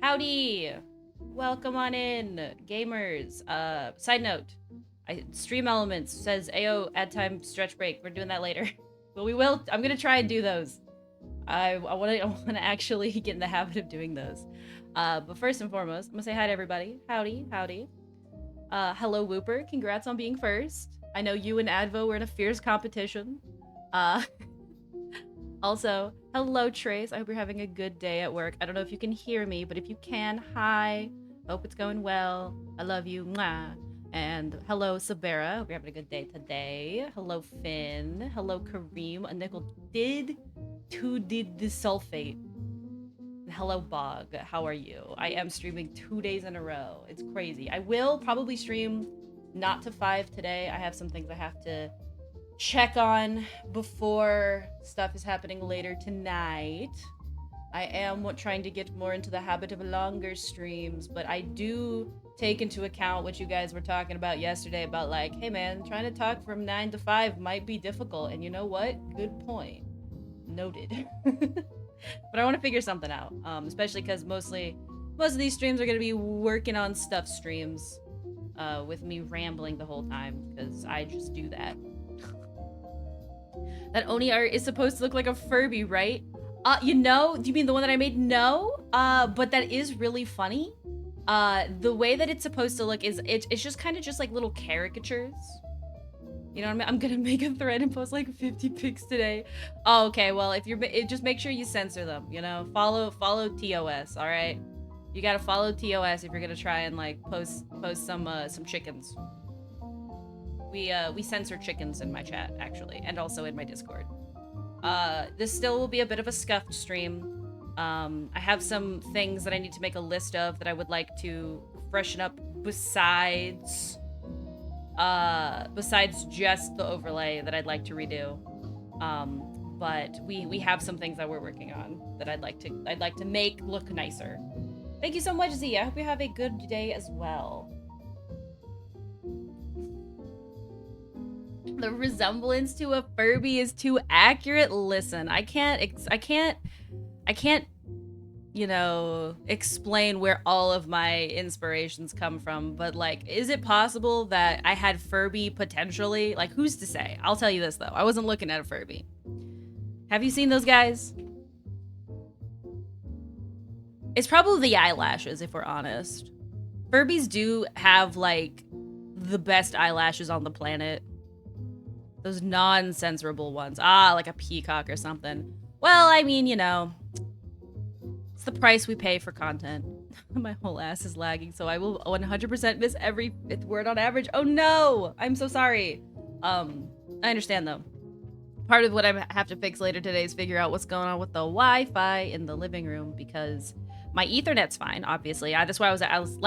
Howdy! Welcome on in, gamers. Side note, Stream Elements says AO ad time stretch break. We're doing that later. But we will. I'm gonna try and do those. I wanna actually get in the habit of doing those. But first and foremost, I'm gonna say hi to everybody. Howdy, howdy. Hello Whooper, congrats on being first. I know you and Advo were in a fierce competition. Also, hello Trace, I hope you're having a good day at work. I don't know if you can hear me, but if you can, hi. Hope it's going well. I love you, mwah. And hello Sabera, hope you're having a good day today. Hello Finn, hello Kareem, a nickel did the sulfate. And hello Bog, how are you? I am streaming 2 days in a row. It's crazy. I will probably stream not to 5 today. I have some things I have to check on before stuff is happening later tonight. I am trying to get more into the habit of longer streams, but I do take into account what you guys were talking about yesterday about like, hey man, trying to talk from 9 to 5 might be difficult, and you know what? Good point. Noted. But I want to figure something out, especially because most of these streams are going to be working on stuff streams with me rambling the whole time, because I just do that. That Oni art is supposed to look like a Furby, right? You know, do you mean the one that I made? No, but that is really funny. The way that it's supposed to look is it's just kind of just like little caricatures. You know what I mean? I'm gonna make a thread and post like 50 pics today. Oh, okay, well, if you're just make sure you censor them, you know? Follow TOS, all right? You gotta follow TOS if you're gonna try and like post some chickens. We censor chickens in my chat, actually, and also in my Discord. This still will be a bit of a scuffed stream. I have some things that I need to make a list of that I would like to freshen up besides just the overlay that I'd like to redo. But we have some things that we're working on that I'd like to make look nicer. Thank you so much, Z. I hope you have a good day as well. The resemblance to a Furby is too accurate. Listen, I can't, you know, explain where all of my inspirations come from, but like, is it possible that I had Furby potentially? Like, who's to say? I'll tell you this though, I wasn't looking at a Furby. Have you seen those guys? It's probably the eyelashes, if we're honest. Furbies do have like the best eyelashes on the planet. Those non-censorable ones. Ah, like a peacock or something. Well, I mean, you know, it's the price we pay for content. My whole ass is lagging, so I will 100% miss every 5th word on average. Oh no! I'm so sorry. I understand though. Part of what I have to fix later today is figure out what's going on with the Wi-Fi in the living room, because my Ethernet's fine, obviously. That's why I was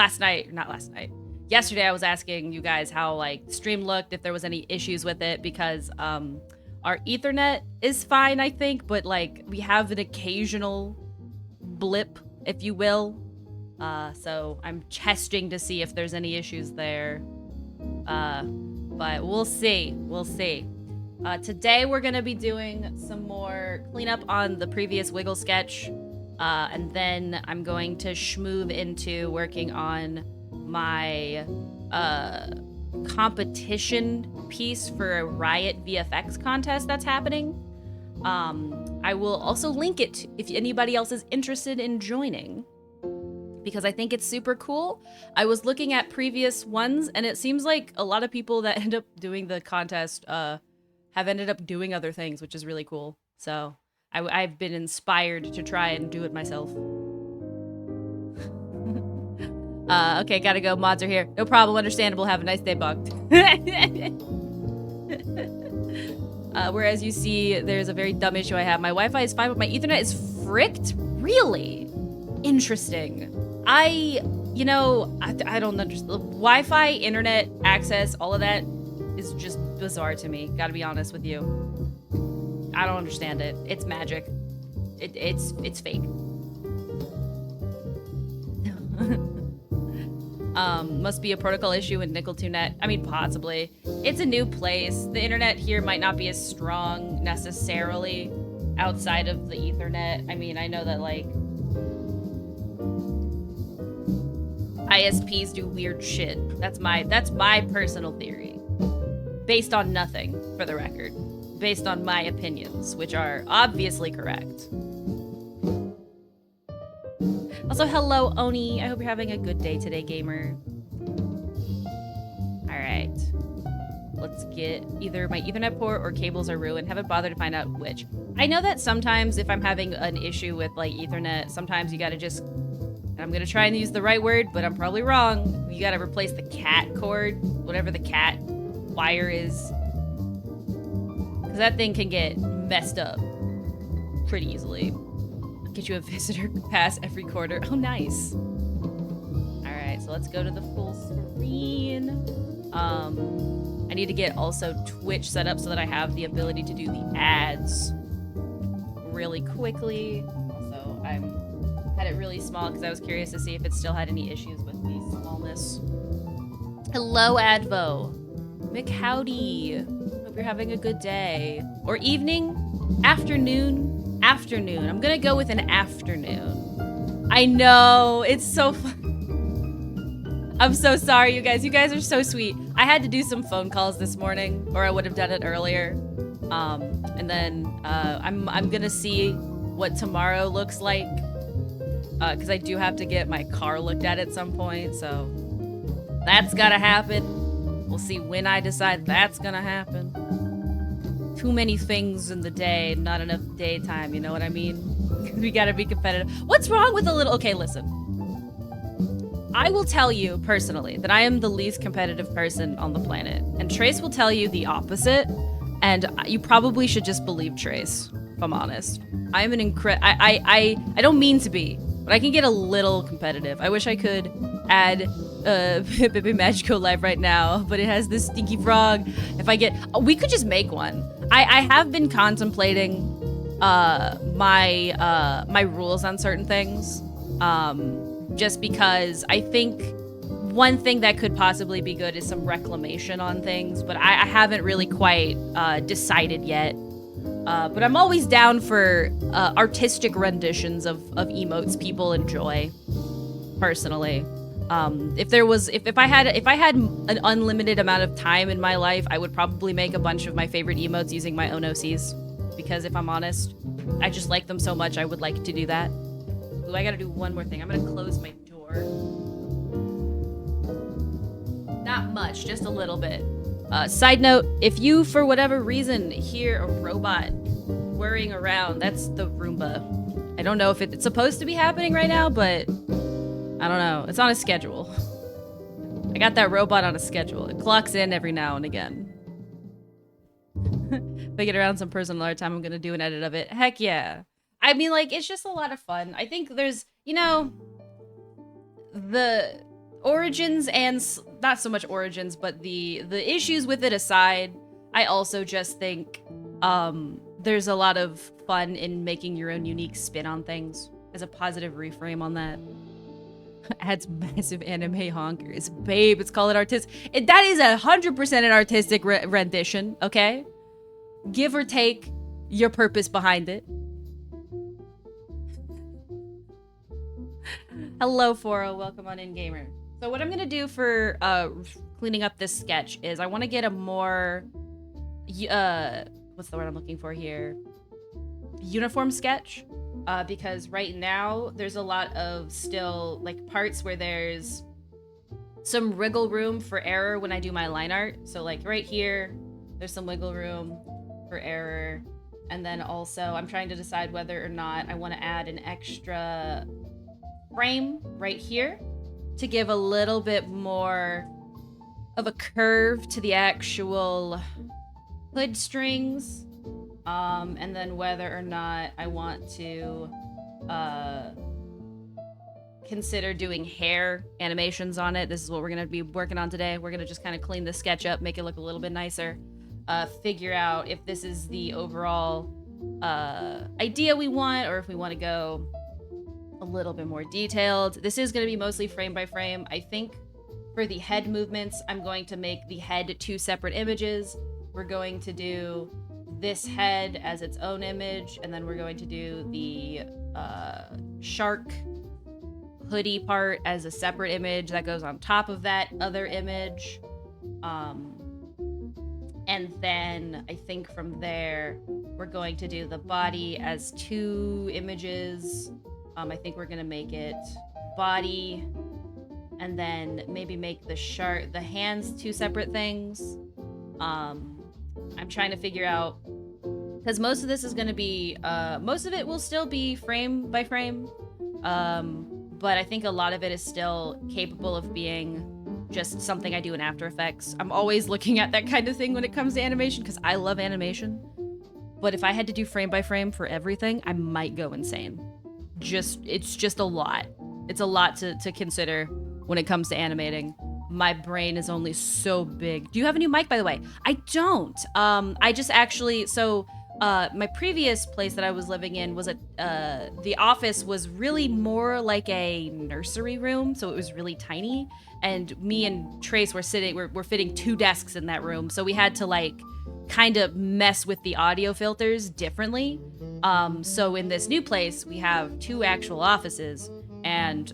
yesterday I was asking you guys how like the stream looked, if there was any issues with it, because our Ethernet is fine, I think, but like we have an occasional blip, if you will. So I'm testing to see if there's any issues there. But we'll see. We'll see. Today we're gonna be doing some more cleanup on the previous Wiggle sketch. And then I'm going to schmoove into working on my competition piece for a Riot VFX contest that's happening. I will also link it if anybody else is interested in joining, because I think it's super cool. I was looking at previous ones, and it seems like a lot of people that end up doing the contest have ended up doing other things, which is really cool. So I've been inspired to try and do it myself. Okay, gotta go. Mods are here. No problem. Understandable. Have a nice day, Bug. Whereas you see, there's a very dumb issue I have. My Wi-Fi is fine, but my Ethernet is fricked? Really? Interesting. You know, I don't understand. Wi-Fi, internet access, all of that is just bizarre to me. Gotta be honest with you. I don't understand it. It's magic. It's fake. Must be a protocol issue in Nickel2Net. I mean, possibly. It's a new place. The internet here might not be as strong necessarily outside of the Ethernet. I mean, I know that like ISPs do weird shit. That's my personal theory. Based on nothing, for the record. Based on my opinions, which are obviously correct. Also, hello, Oni. I hope you're having a good day today, gamer. Alright. Let's get either my Ethernet port or cables are ruined. Haven't bothered to find out which. I know that sometimes if I'm having an issue with like Ethernet, sometimes you gotta just, I'm gonna try and use the right word, but I'm probably wrong. You gotta replace the cat cord, whatever the cat wire is. Because that thing can get messed up pretty easily. Get you a visitor pass every quarter. Oh, nice. Alright, so let's go to the full screen. I need to get also Twitch set up so that I have the ability to do the ads really quickly. Also, I had it really small because I was curious to see if it still had any issues with the smallness. Hello, Advo. Mick, howdy. Hope you're having a good day. Or evening? Afternoon? Afternoon. I'm gonna go with an afternoon. I know. It's so fun. I'm so sorry, you guys. You guys are so sweet. I had to do some phone calls this morning, or I would have done it earlier. And then I'm gonna see what tomorrow looks like, because I do have to get my car looked at some point. So that's gotta happen. We'll see when I decide that's gonna happen. Too many things in the day, not enough daytime. You know what I mean? We gotta be competitive. What's wrong with a little? Okay, listen. I will tell you personally that I am the least competitive person on the planet, and Trace will tell you the opposite, and you probably should just believe Trace, if I'm honest. I am an I don't mean to be, but I can get a little competitive. I wish I could add Pepe Magico live right now, but it has this stinky frog. If I get, we could just make one. I have been contemplating my rules on certain things. Just because I think one thing that could possibly be good is some reclamation on things, but I haven't really quite decided yet. But I'm always down for artistic renditions of emotes people enjoy, personally. If I had an unlimited amount of time in my life, I would probably make a bunch of my favorite emotes using my own OCs. Because if I'm honest, I just like them so much, I would like to do that. Ooh, I gotta do one more thing. I'm gonna close my door. Not much, just a little bit. Side note, if you, for whatever reason, hear a robot whirring around, that's the Roomba. I don't know if it's supposed to be happening right now, but I don't know. It's on a schedule. I got that robot on a schedule. It clocks in every now and again. If I get around some personal art time, I'm gonna do an edit of it. Heck yeah. I mean, like, it's just a lot of fun. I think there's, you know, the origins and not so much origins, but the issues with it aside, I also just think there's a lot of fun in making your own unique spin on things as a positive reframe on that. Adds massive anime honkers. Babe, it's called an artist. That is 100% an artistic rendition, okay? Give or take your purpose behind it. Hello, Foro. Welcome on in, gamer. So what I'm going to do for cleaning up this sketch is I want to get a more... what's the word I'm looking for here? Uniform sketch. Because right now, there's a lot of still, like, parts where there's some wiggle room for error when I do my line art. So, like, right here, there's some wiggle room for error. And then also, I'm trying to decide whether or not I want to add an extra frame right here to give a little bit more of a curve to the actual hood strings. And then whether or not I want to consider doing hair animations on it. This is what we're going to be working on today. We're going to just kind of clean the sketch up, make it look a little bit nicer. Figure out if this is the overall idea we want, or if we want to go a little bit more detailed. This is going to be mostly frame by frame. I think for the head movements, I'm going to make the head 2 separate images. We're going to do this head as its own image, and then we're going to do the shark hoodie part as a separate image that goes on top of that other image. And then I think from there, we're going to do the body as 2 images. I think we're gonna make it body, and then maybe make the hands 2 separate things. I'm trying to figure out, because most of this is gonna be, most of it will still be frame by frame, but I think a lot of it is still capable of being just something I do in After Effects. I'm always looking at that kind of thing when it comes to animation because I love animation. But if I had to do frame by frame for everything, I might go insane. It's just a lot. It's a lot to consider when it comes to animating. My brain is only so big. Do you have a new mic, by the way? I don't. I just actually, my previous place that I was living in was the office was really more like a nursery room, so it was really tiny. And me and Trace we're fitting 2 desks in that room, so we had to like kind of mess with the audio filters differently. So in this new place, we have 2 actual offices, and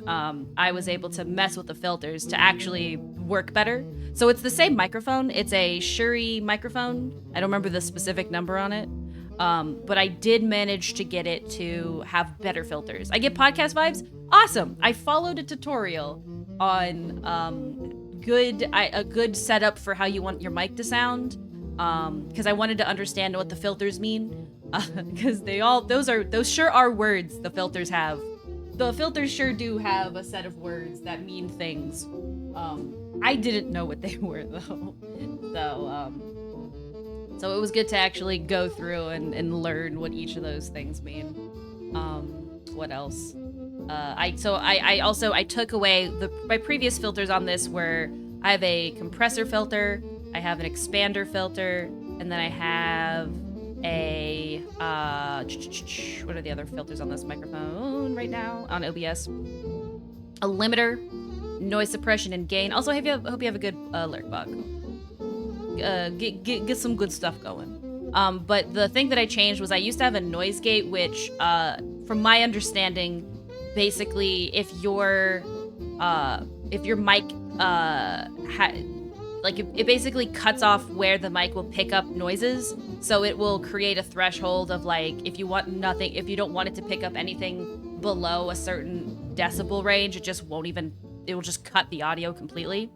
I was able to mess with the filters to actually work better. So it's the same microphone. It's a Shure microphone. I don't remember the specific number on it. But I did manage to get it to have better filters. I get podcast vibes. Awesome. I followed a tutorial on a good setup for how you want your mic to sound, because I wanted to understand what the filters mean, because those sure are words the filters have. The filters sure do have a set of words that mean things. I didn't know what they were though. So it was good to actually go through and learn what each of those things mean. What else? I took away my previous filters on this were, I have a compressor filter, I have an expander filter, and then I have a what are the other filters on this microphone right now on OBS? A limiter, noise suppression, and gain. Also, hope you have a good lyric bug. Get some good stuff going. But the thing that I changed was I used to have a noise gate, which, from my understanding, basically if your mic it basically cuts off where the mic will pick up noises, so it will create a threshold of like, if you don't want it to pick up anything below a certain decibel range, it will just cut the audio completely.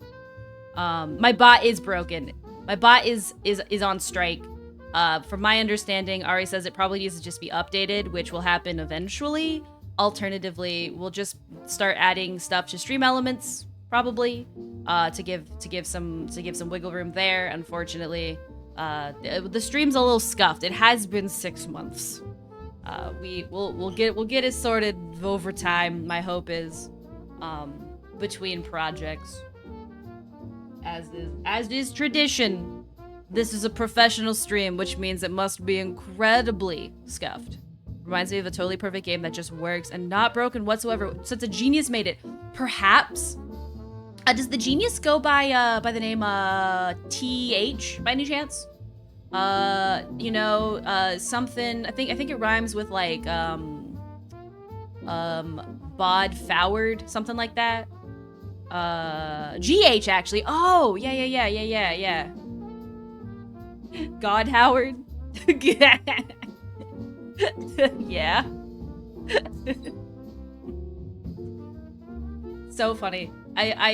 My bot is broken. My bot is on strike. From my understanding, Ari says it probably needs to just be updated, which will happen eventually. Alternatively, we'll just start adding stuff to Stream Elements, probably, to give some wiggle room there. Unfortunately, the stream's a little scuffed. It has been 6 months. We'll get it sorted over time. My hope is, between projects. As is tradition, this is a professional stream, which means it must be incredibly scuffed. Reminds me of a totally perfect game that just works and not broken whatsoever. Since a genius made it, perhaps. Does the genius go by the name TH by any chance? Something. I think it rhymes with like Bod Foward, something like that. GH actually. Oh, yeah. God Howard. Yeah. So funny. I'd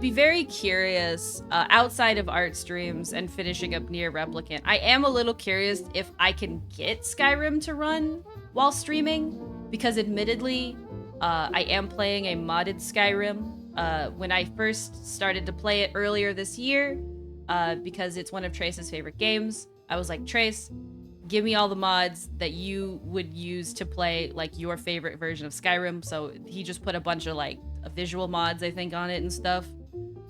be very curious, outside of art streams and finishing up Nier Replicant. I am a little curious if I can get Skyrim to run while streaming, because admittedly, I am playing a modded Skyrim. When I first started to play it earlier this year, because it's one of Trace's favorite games, I was like, Trace, give me all the mods that you would use to play like your favorite version of Skyrim. So he just put a bunch of like visual mods, I think, on it and stuff.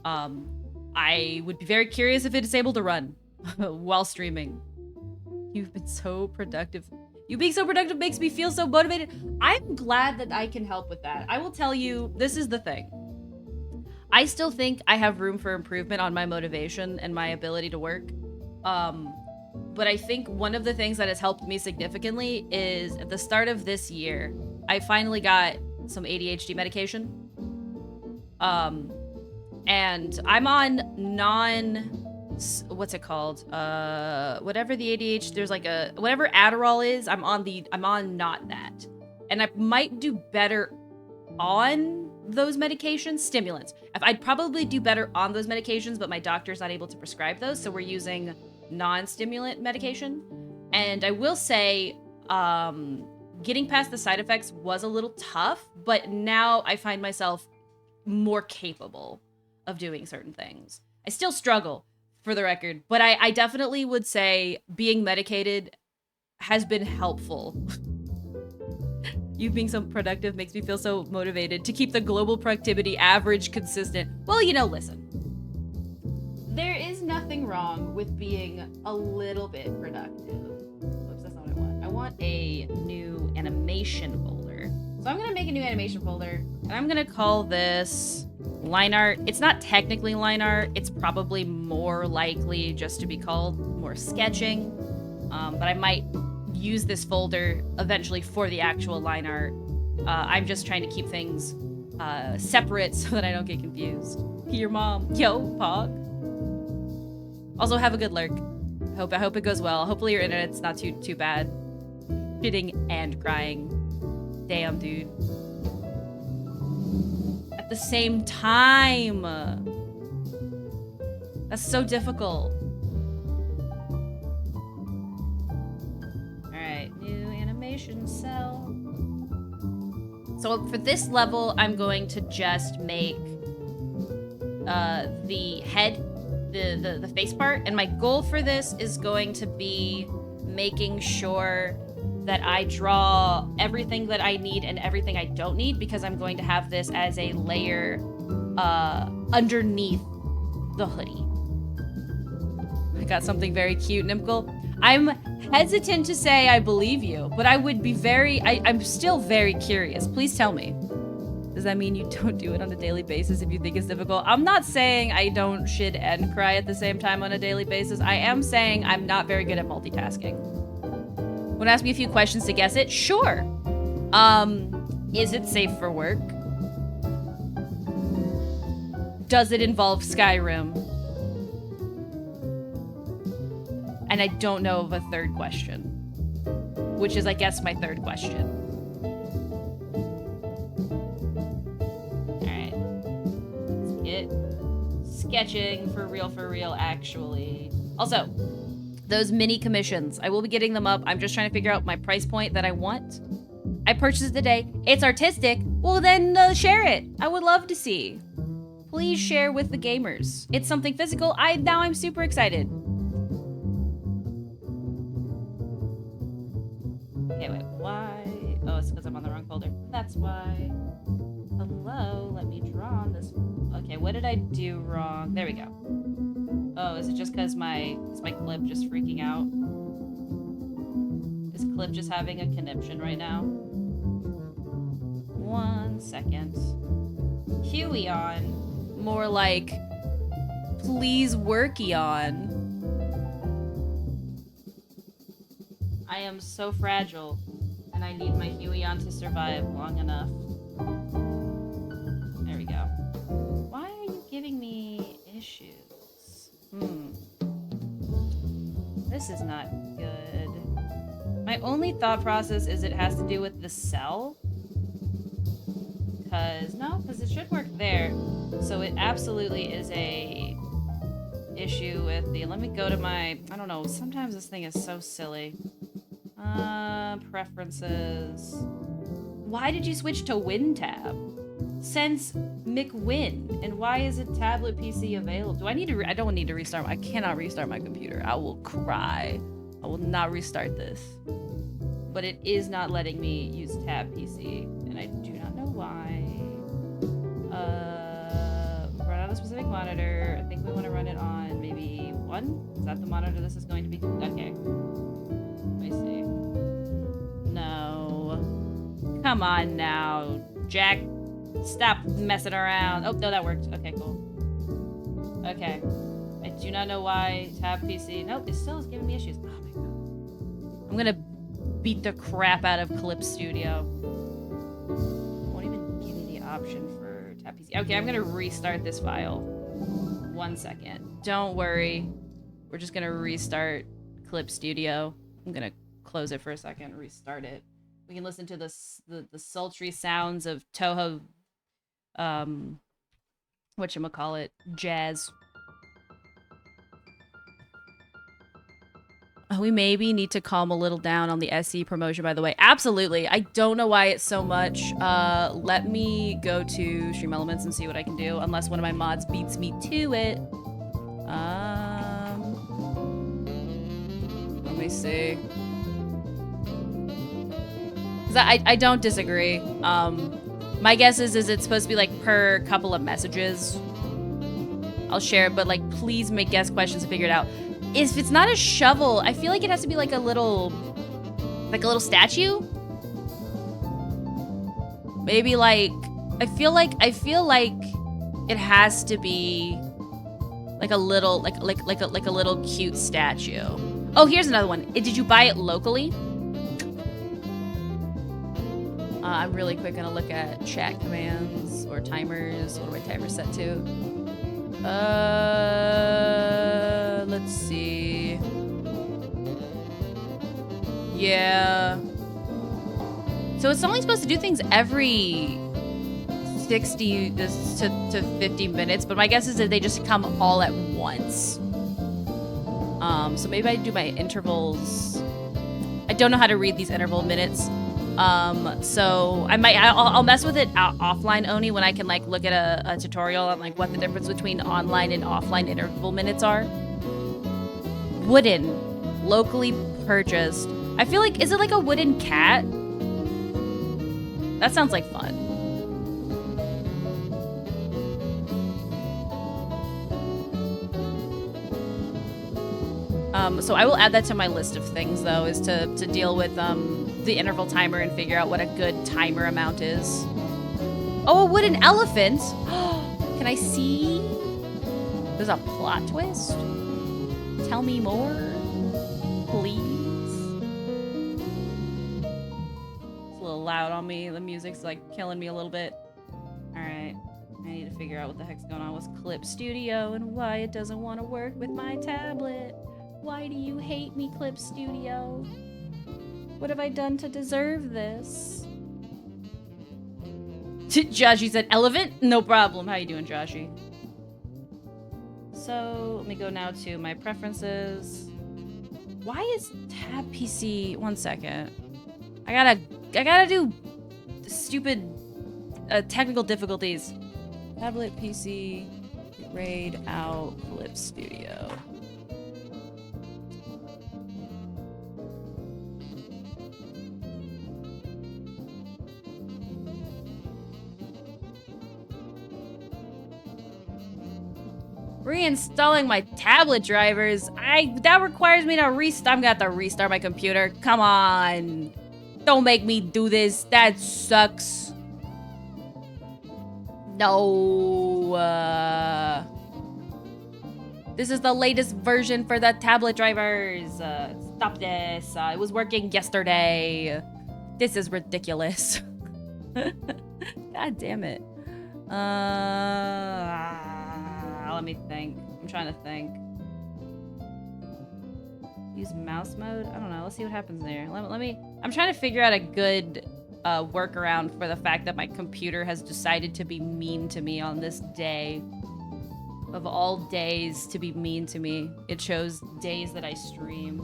I would be very curious if it is able to run while streaming. You've been so productive. You being so productive makes me feel so motivated. I'm glad that I can help with that. I will tell you, this is the thing. I still think I have room for improvement on my motivation and my ability to work. But I think one of the things that has helped me significantly is at the start of this year, I finally got some ADHD medication. And I'm on what's it called? Whatever the ADHD, there's like whatever Adderall is, I'm on not that. And I might do better on those medications, stimulants. I'd probably do better on those medications, but my doctor's not able to prescribe those, so we're using non-stimulant medication. And I will say, getting past the side effects was a little tough, but now I find myself more capable of doing certain things. I still struggle, for the record, but I definitely would say being medicated has been helpful. You being so productive makes me feel so motivated to keep the global productivity average consistent. Well, listen. There is nothing wrong with being a little bit productive. Oops, that's not what I want. I want a new animation folder. So I'm gonna make a new animation folder, and I'm gonna call this line art. It's not technically line art. It's probably more likely just to be called more sketching. But I might use this folder eventually for the actual line art. I'm just trying to keep things separate so that I don't get confused. Your mom. Yo, Pog. Also, have a good lurk. I hope it goes well. Hopefully your internet's not too bad. Shitting and crying. Damn, dude. At the same time. That's so difficult. Alright, new animation cell. So for this level, I'm going to just make the head, the face part, and my goal for this is going to be making sure that I draw everything that I need and everything I don't need, because I'm going to have this as a layer underneath the hoodie. I got something very cute, Nimkle. I'm hesitant to say I believe you, but I would be I'm still very curious. Please tell me. Does that mean you don't do it on a daily basis if you think it's difficult? I'm not saying I don't shit and cry at the same time on a daily basis. I am saying I'm not very good at multitasking. Want to ask me a few questions to guess it? Sure. Is it safe for work? Does it involve Skyrim? And I don't know of a third question, which is, I guess, my third question. All right. Let's get sketching for real, actually. Also, those mini commissions, I will be getting them up. I'm just trying to figure out my price point that I want. I purchased it today. It's artistic. Well, then share it. I would love to see. Please share with the gamers. It's something physical. Now I'm super excited. Okay, wait, why? Oh, it's because I'm on the wrong folder. That's why. Hello, let me draw on this. Okay, what did I do wrong? There we go. Oh, is it just because is my clip just freaking out? Is clip just having a conniption right now? 1 second. Huey on. More like, please worky on. I am so fragile, and I need my Huey on to survive long enough. There we go. Why are you giving me issues? This is not good. My only thought process is it has to do with the cell. Because it should work there. So it absolutely is a issue with the, let me go to my, I don't know, sometimes this thing is so silly. Preferences. Why did you switch to WinTab? Since McWin, and why is it tablet PC available? Do I need to? I don't need to restart. I cannot restart my computer. I will cry. I will not restart this. But it is not letting me use Tab PC, and I do not know why. Run on a specific monitor. I think we want to run it on maybe 1. Is that the monitor this is going to be? Okay. Let me see. No. Come on now, Jack. Stop messing around. Oh, no, that worked. Okay, cool. Okay. I do not know why Tab PC... Nope, it still is giving me issues. Oh my god. I'm gonna beat the crap out of Clip Studio. Won't even give me the option for tap PC. Okay, I'm gonna restart this file. 1 second. Don't worry. We're just gonna restart Clip Studio. I'm gonna close it for a second, restart it. We can listen to the sultry sounds of Toho, whatchamacallit, jazz. We maybe need to calm a little down on the SE promotion, by the way. Absolutely. I don't know why it's so much. Let me go to Stream Elements and see what I can do, unless one of my mods beats me to it. Let me see. 'Cause I don't disagree. My guess is it's supposed to be like per couple of messages. I'll share it, but like please make guest questions and figure it out. If it's not a shovel, I feel like it has to be like a little statue. Maybe like I feel like it has to be like a little like a little cute statue. Oh, here's another one. Did you buy it locally? I'm really quick gonna look at chat commands or timers. What do my timers set to? Let's see. Yeah. So it's only supposed to do things every 60 to 50 minutes, but my guess is that they just come all at once. So maybe I do my intervals. I don't know how to read these interval minutes. So I'll mess with it offline only when I can like look at a tutorial on like what the difference between online and offline interval minutes are. Wooden, locally purchased. I feel like, is it like a wooden cat? That sounds like fun. So I will add that to my list of things though, is to deal with the interval timer and figure out what a good timer amount is. Oh, a wooden elephant! Can I see? There's a plot twist? Tell me more, please. It's a little loud on me. The music's like killing me a little bit. Alright, I need to figure out what the heck's going on with Clip Studio and why it doesn't want to work with my tablet. Why do you hate me, Clip Studio? What have I done to deserve this? Joshi said, elephant? No problem. How you doing, Joshi? So, let me go now to my preferences. Why is tab PC... 1 second. I gotta do stupid technical difficulties. Tablet PC, grayed out, Clip Studio. Reinstalling my tablet drivers. That requires me to restart. I'm gonna have to restart my computer. Come on. Don't make me do this. That sucks. No. This is the latest version for the tablet drivers. Stop this. It was working yesterday. This is ridiculous. God damn it. Let me think. I'm trying to think. Use mouse mode? I don't know. Let's see what happens there. Let me... I'm trying to figure out a good workaround for the fact that my computer has decided to be mean to me on this day. Of all days to be mean to me. It shows days that I stream.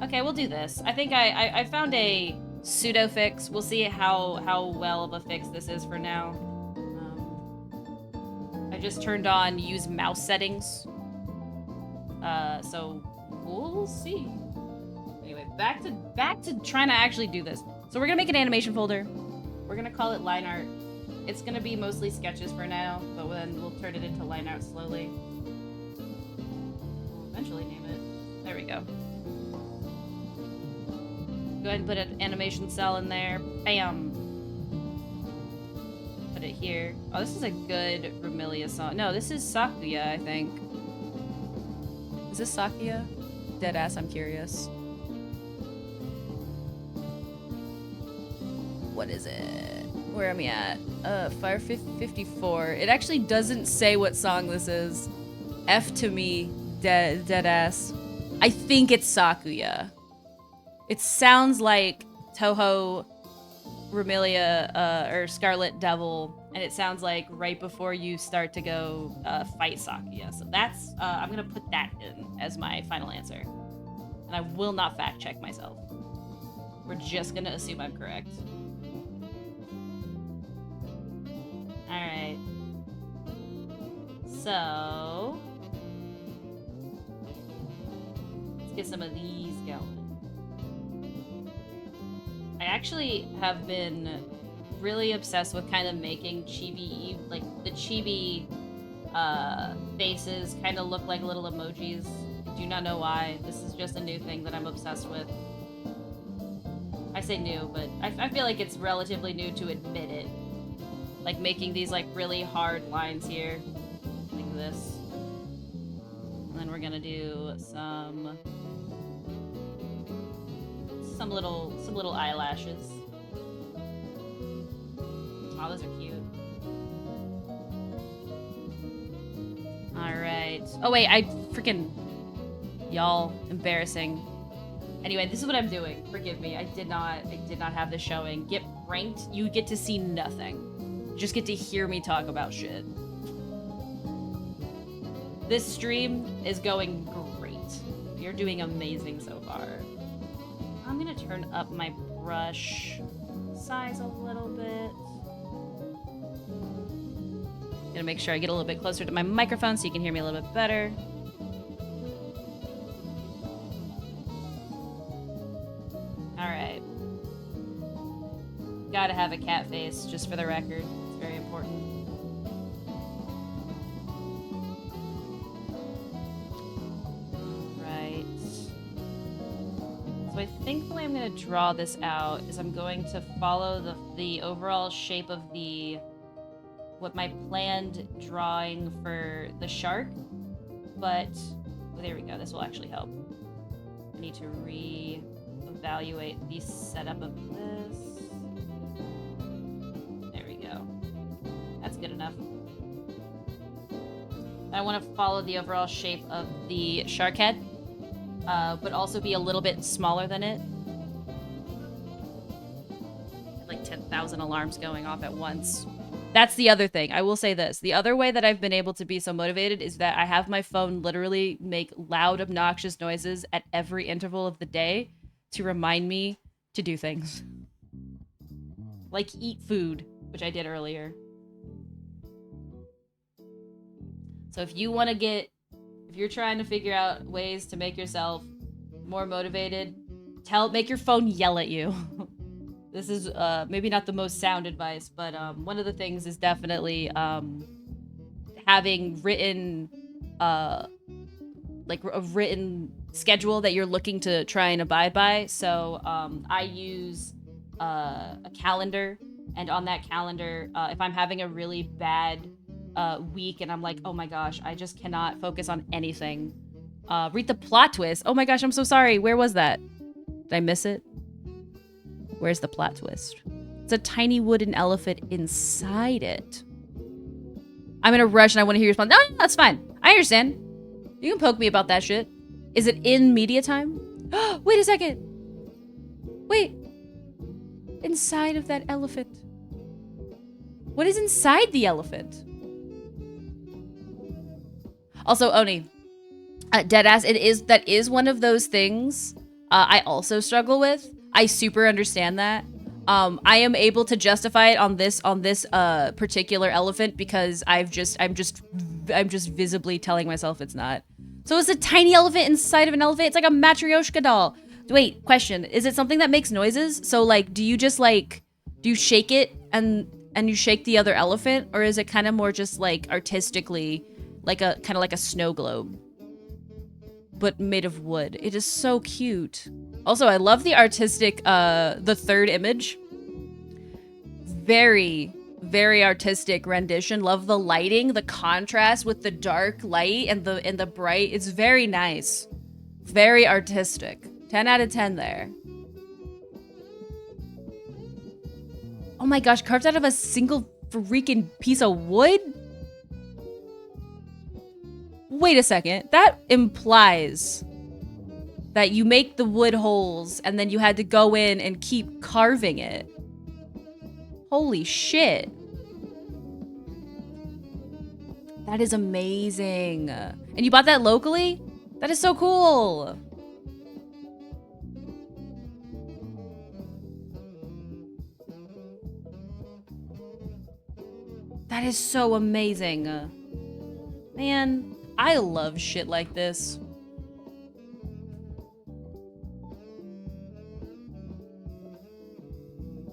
Okay, we'll do this. I think I found a pseudo fix. We'll see how well of a fix this is for now. I just turned on use mouse settings. So we'll see. Anyway, back to trying to actually do this. So we're gonna make an animation folder. We're gonna call it line art. It's gonna be mostly sketches for now, but then we'll turn it into line art slowly. We'll eventually name it. There we go. Go ahead and put an animation cell in there. Bam. Put it here. Oh, this is a good Romilia song. No, this is Sakuya, I think. Is this Sakuya? Deadass, I'm curious. What is it? Where am I at? Fire 54. It actually doesn't say what song this is. F to me, dead ass. I think it's Sakuya. It sounds like Toho Remilia or Scarlet Devil, and it sounds like right before you start to go fight Sakuya. So that's I'm gonna put that in as my final answer, and I will not fact check myself. We're just gonna assume I'm correct. All right. So let's get some of these going. I actually have been really obsessed with kind of making chibi, like the chibi faces kind of look like little emojis. I do not know why. This is just a new thing that I'm obsessed with. I say new, but I feel like it's relatively new to admit it. Like making these like really hard lines here, like this. And then we're gonna do some little eyelashes. Oh, those are cute. All right. Oh wait, I freaking y'all embarrassing. Anyway, this is what I'm doing. Forgive me. I did not have this showing. Get ranked. You get to see nothing. You just get to hear me talk about shit. This stream is going great. You're doing amazing so far. I'm gonna turn up my brush size a little bit. Gonna make sure I get a little bit closer to my microphone so you can hear me a little bit better. All right. Gotta have a cat face, just for the record. It's very important. So I think the way I'm going to draw this out is I'm going to follow the overall shape of what my planned drawing for the shark, but well, there we go. This will actually help. I need to re-evaluate the setup of this. There we go. That's good enough. I want to follow the overall shape of the shark head. But also be a little bit smaller than it. Like 10,000 alarms going off at once. That's the other thing. I will say this. The other way that I've been able to be so motivated is that I have my phone literally make loud, obnoxious noises at every interval of the day to remind me to do things. Like eat food, which I did earlier. So if you want to get... If you're trying to figure out ways to make yourself more motivated, make your phone yell at you. This is maybe not the most sound advice, but one of the things is definitely having written like a written schedule that you're looking to try and abide by. So I use a calendar, and on that calendar, if I'm having a really bad week and I'm like, oh my gosh, I just cannot focus on anything. Read the plot twist. Oh my gosh, I'm so sorry. Where was that? Did I miss it? Where's the plot twist? It's a tiny wooden elephant inside it. I'm gonna rush and I want to hear your response. No, that's fine. I understand. You can poke me about that shit. Is it in media time? Wait a second. Wait. Inside of that elephant. What is inside the elephant? Also, Oni, deadass, that is one of those things I also struggle with. I super understand that. I am able to justify it on this particular elephant because I'm just visibly telling myself it's not. So it's a tiny elephant inside of an elephant. It's like a Matryoshka doll. Wait, question. Is it something that makes noises? So like, do you shake it and you shake the other elephant, or is it kind of more just like artistically like a kind of like a snow globe, but made of wood? It is so cute. Also, I love the artistic, the third image. Very, very artistic rendition. Love the lighting, the contrast with the dark light and the bright. It's very nice. Very artistic. 10 out of 10 there. Oh Oh my gosh, carved out of a single freaking piece of wood? Wait a second. That implies that you make the wood holes and then you had to go in and keep carving it. Holy shit. That is amazing. And you bought that locally? That is so cool. That is so amazing. Man, I love shit like this.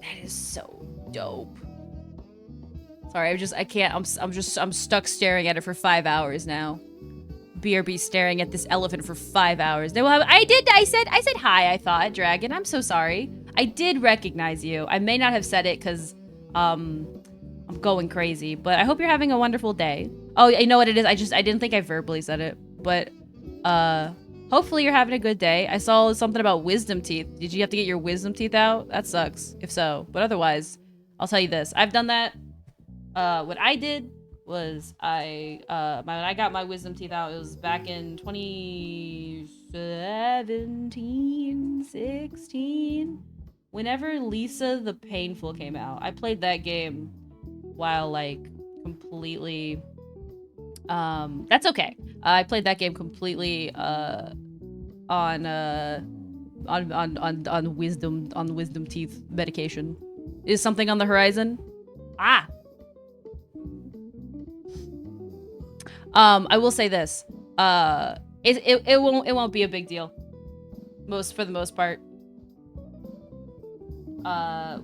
That is so dope. Sorry, I'm stuck staring at it for 5 hours now. BRB staring at this elephant for 5 hours. No, I said hi, I thought, Dragon. I'm so sorry. I did recognize you. I may not have said it because, I'm going crazy, but I hope you're having a wonderful day. Oh, you know what it is? I didn't think I verbally said it, but, hopefully you're having a good day. I saw something about wisdom teeth. Did you have to get your wisdom teeth out? That sucks, if so. But otherwise, I'll tell you this. I've done that. What I did was when I got my wisdom teeth out, it was back in 2017, 16. Whenever Lisa the Painful came out, I played that game while, like, completely... that's okay. I played that game completely, on wisdom teeth medication. Is something on the horizon? Ah! I will say this. It won't be a big deal. For the most part.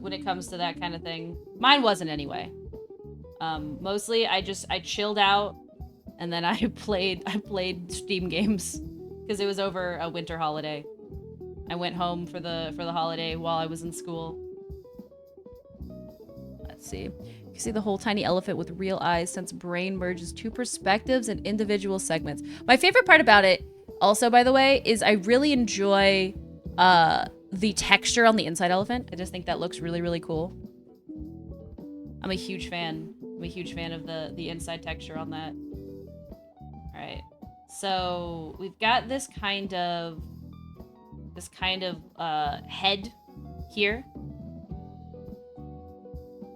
When it comes to that kind of thing. Mine wasn't anyway. Mostly I chilled out and then I played Steam games because it was over a winter holiday. I went home for the holiday while I was in school. Let's see. You can see the whole tiny elephant with real eyes since brain merges two perspectives and individual segments. My favorite part about it, also, by the way, is I really enjoy the texture on the inside elephant. I just think that looks really, really cool. I'm a huge fan. I'm a huge fan of the inside texture on that. All right. So we've got this kind of head here.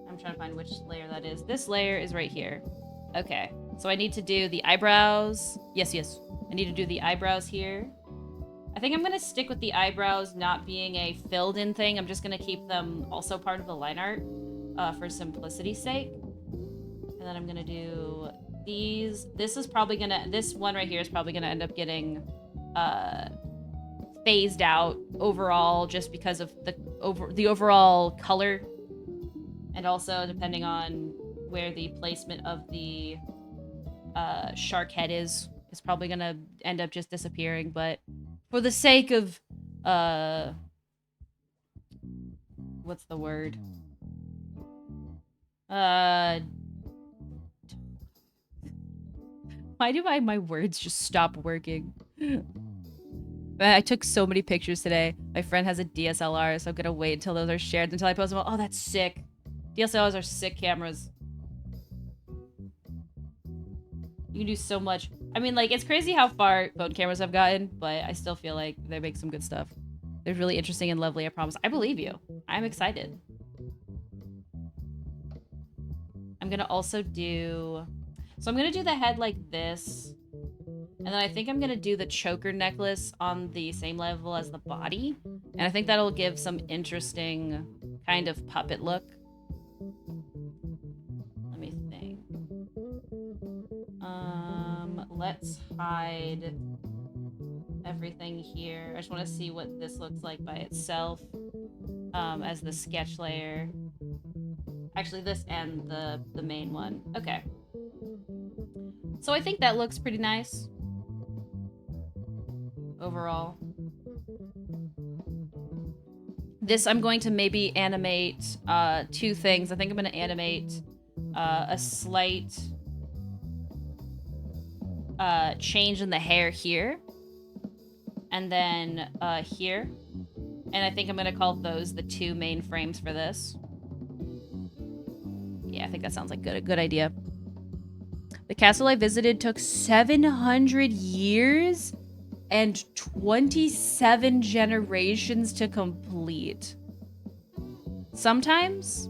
I'm trying to find which layer that is. This layer is right here. Okay. So I need to do the eyebrows. Yes. I need to do the eyebrows here. I think I'm going to stick with the eyebrows not being a filled in thing. I'm just going to keep them also part of the line art for simplicity's sake. And then I'm going to do these. This one right here is probably going to end up getting phased out overall just because of the overall color. And also depending on where the placement of the shark head is probably going to end up just disappearing. But for the sake of, what's the word? Why do my words just stop working? I took so many pictures today. My friend has a DSLR, so I'm gonna wait until those are shared until I post them. Oh, that's sick. DSLRs are sick cameras. You can do so much. I mean, like, it's crazy how far phone cameras have gotten, but I still feel like they make some good stuff. They're really interesting and lovely, I promise. I believe you. I'm excited. I'm gonna also do... So I'm gonna do the head like this. And then I think I'm gonna do the choker necklace on the same level as the body. And I think that'll give some interesting kind of puppet look. Let me think. Let's hide everything here. I just want to see what this looks like by itself as the sketch layer. Actually, this and the main one. Okay. So I think that looks pretty nice overall. This I'm going to maybe animate two things. I think I'm going to animate a slight change in the hair here. And then here. And I think I'm going to call those the two main frames for this. Yeah, I think that sounds like a good idea. The castle I visited took 700 years and 27 generations to complete. Sometimes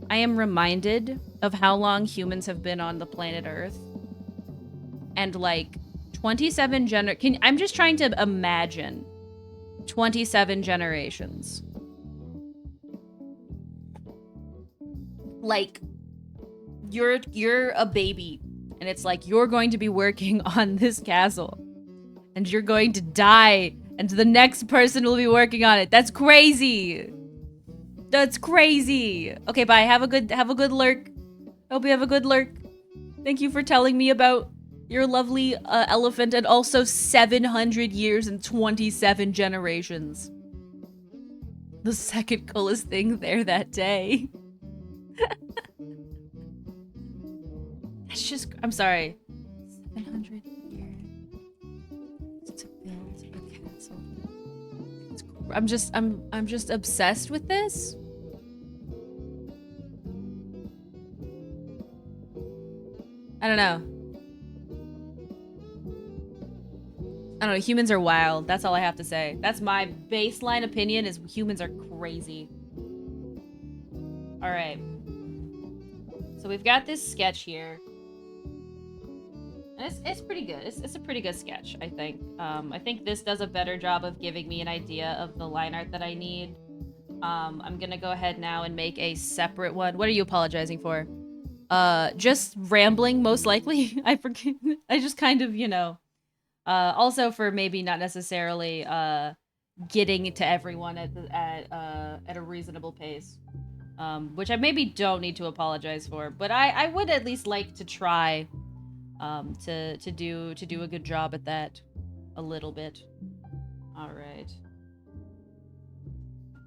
I am reminded of how long humans have been on the planet Earth. And like 27 I'm just trying to imagine 27 generations. Like you're a baby and it's like you're going to be working on this castle and you're going to die and the next person will be working on it. That's crazy. That's crazy. Okay, bye. Have a good lurk. Hope you have a good lurk. Thank you for telling me about your lovely elephant and also 700 years and 27 generations. The second coolest thing there that day. That's just, I'm sorry. 700 years to build a castle. I'm just obsessed with this. I don't know. Humans are wild. That's all I have to say. That's my baseline opinion is humans are crazy. All right. So we've got this sketch here. And it's pretty good. It's a pretty good sketch, I think. I think this does a better job of giving me an idea of the line art that I need. I'm gonna go ahead now and make a separate one. What are you apologizing for? Just rambling, most likely. I forget. I just kind of, you know. Also for maybe not necessarily getting to everyone at a reasonable pace, which I maybe don't need to apologize for, but I would at least like to try to do a good job at that a little bit. All right.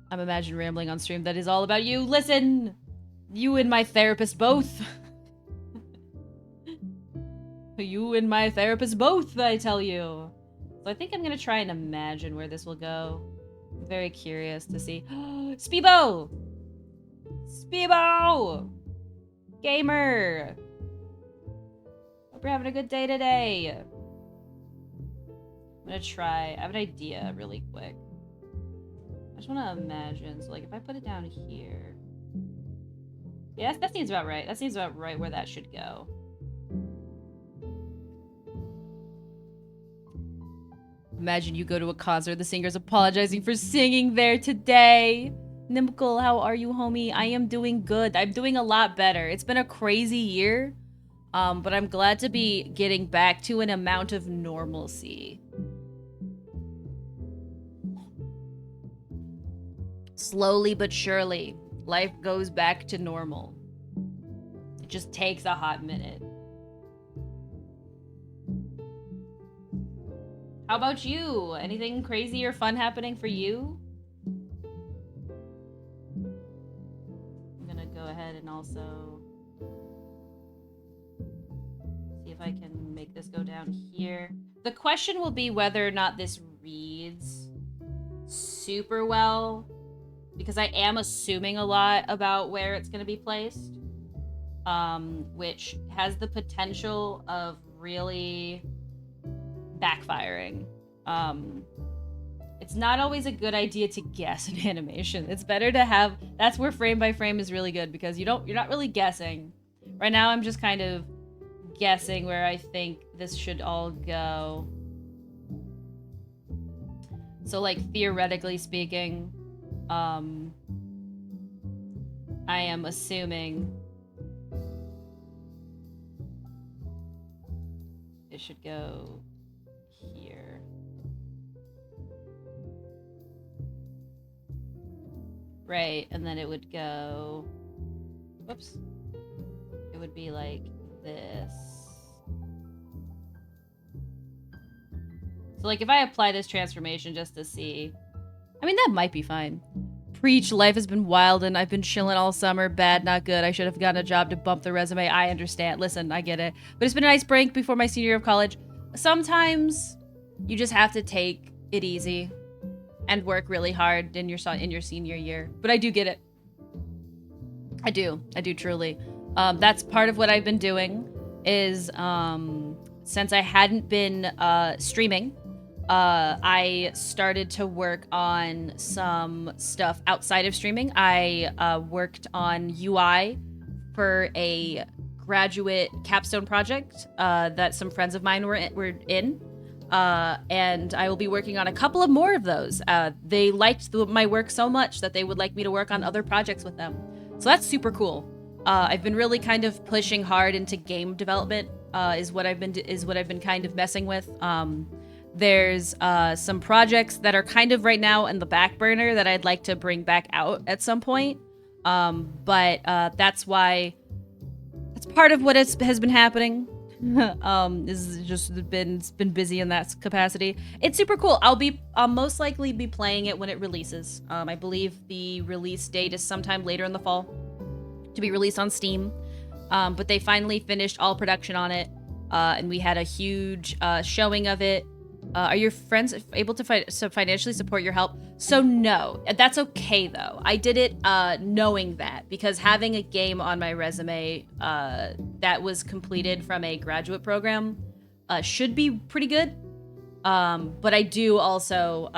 I'm imagining rambling on stream. That is all about you. Listen, you and my therapist both. You and my therapist both, I tell you. So I think I'm gonna try and imagine where this will go. I'm very curious to see. Speebo! Speebo! Gamer! Hope you're having a good day today. I'm gonna try. I have an idea really quick. I just want to imagine. So, like, if I put it down here. Yeah, that seems about right. That seems about right where that should go. Imagine you go to a concert, the singer's apologizing for singing there today. Nimkle, how are you, homie? I am doing good. I'm doing a lot better. It's been a crazy year, but I'm glad to be getting back to an amount of normalcy. Slowly but surely, life goes back to normal. It just takes a hot minute. How about you? Anything crazy or fun happening for you? I'm gonna go ahead and also see if I can make this go down here. The question will be whether or not this reads super well, because I am assuming a lot about where it's gonna be placed, which has the potential of really backfiring. It's not always a good idea to guess in animation. It's better to have, that's where frame by frame is really good, because you're not really guessing. Right now I'm just kind of guessing where I think this should all go. So, like, theoretically speaking, I am assuming it should go here. Right, and then it would go, whoops. It would be like this. So, like, if I apply this transformation just to see, I mean, that might be fine. Preach, life has been wild and I've been chilling all summer. Bad, not good. I should have gotten a job to bump the resume. I understand. Listen, I get it. But it's been a nice break before my senior year of college. Sometimes you just have to take it easy and work really hard in your senior year. But I do get it. I do truly. That's part of what I've been doing is since I hadn't been streaming, I started to work on some stuff outside of streaming. I worked on UI for a graduate capstone project that some friends of mine were in. And I will be working on a couple of more of those. They liked my work so much that they would like me to work on other projects with them. So that's super cool. I've been really kind of pushing hard into game development. Is what I've been kind of messing with. There's some projects that are kind of right now in the back burner that I'd like to bring back out at some point. But that's why that's part of what has been happening. Is just been busy in that capacity. It's super cool. I'll most likely be playing it when it releases. I believe the release date is sometime later in the fall to be released on Steam. But they finally finished all production on it, and we had a huge showing of it. Are your friends able to financially support your help? So no, that's okay though. I did it knowing that, because having a game on my resume that was completed from a graduate program should be pretty good. But I do also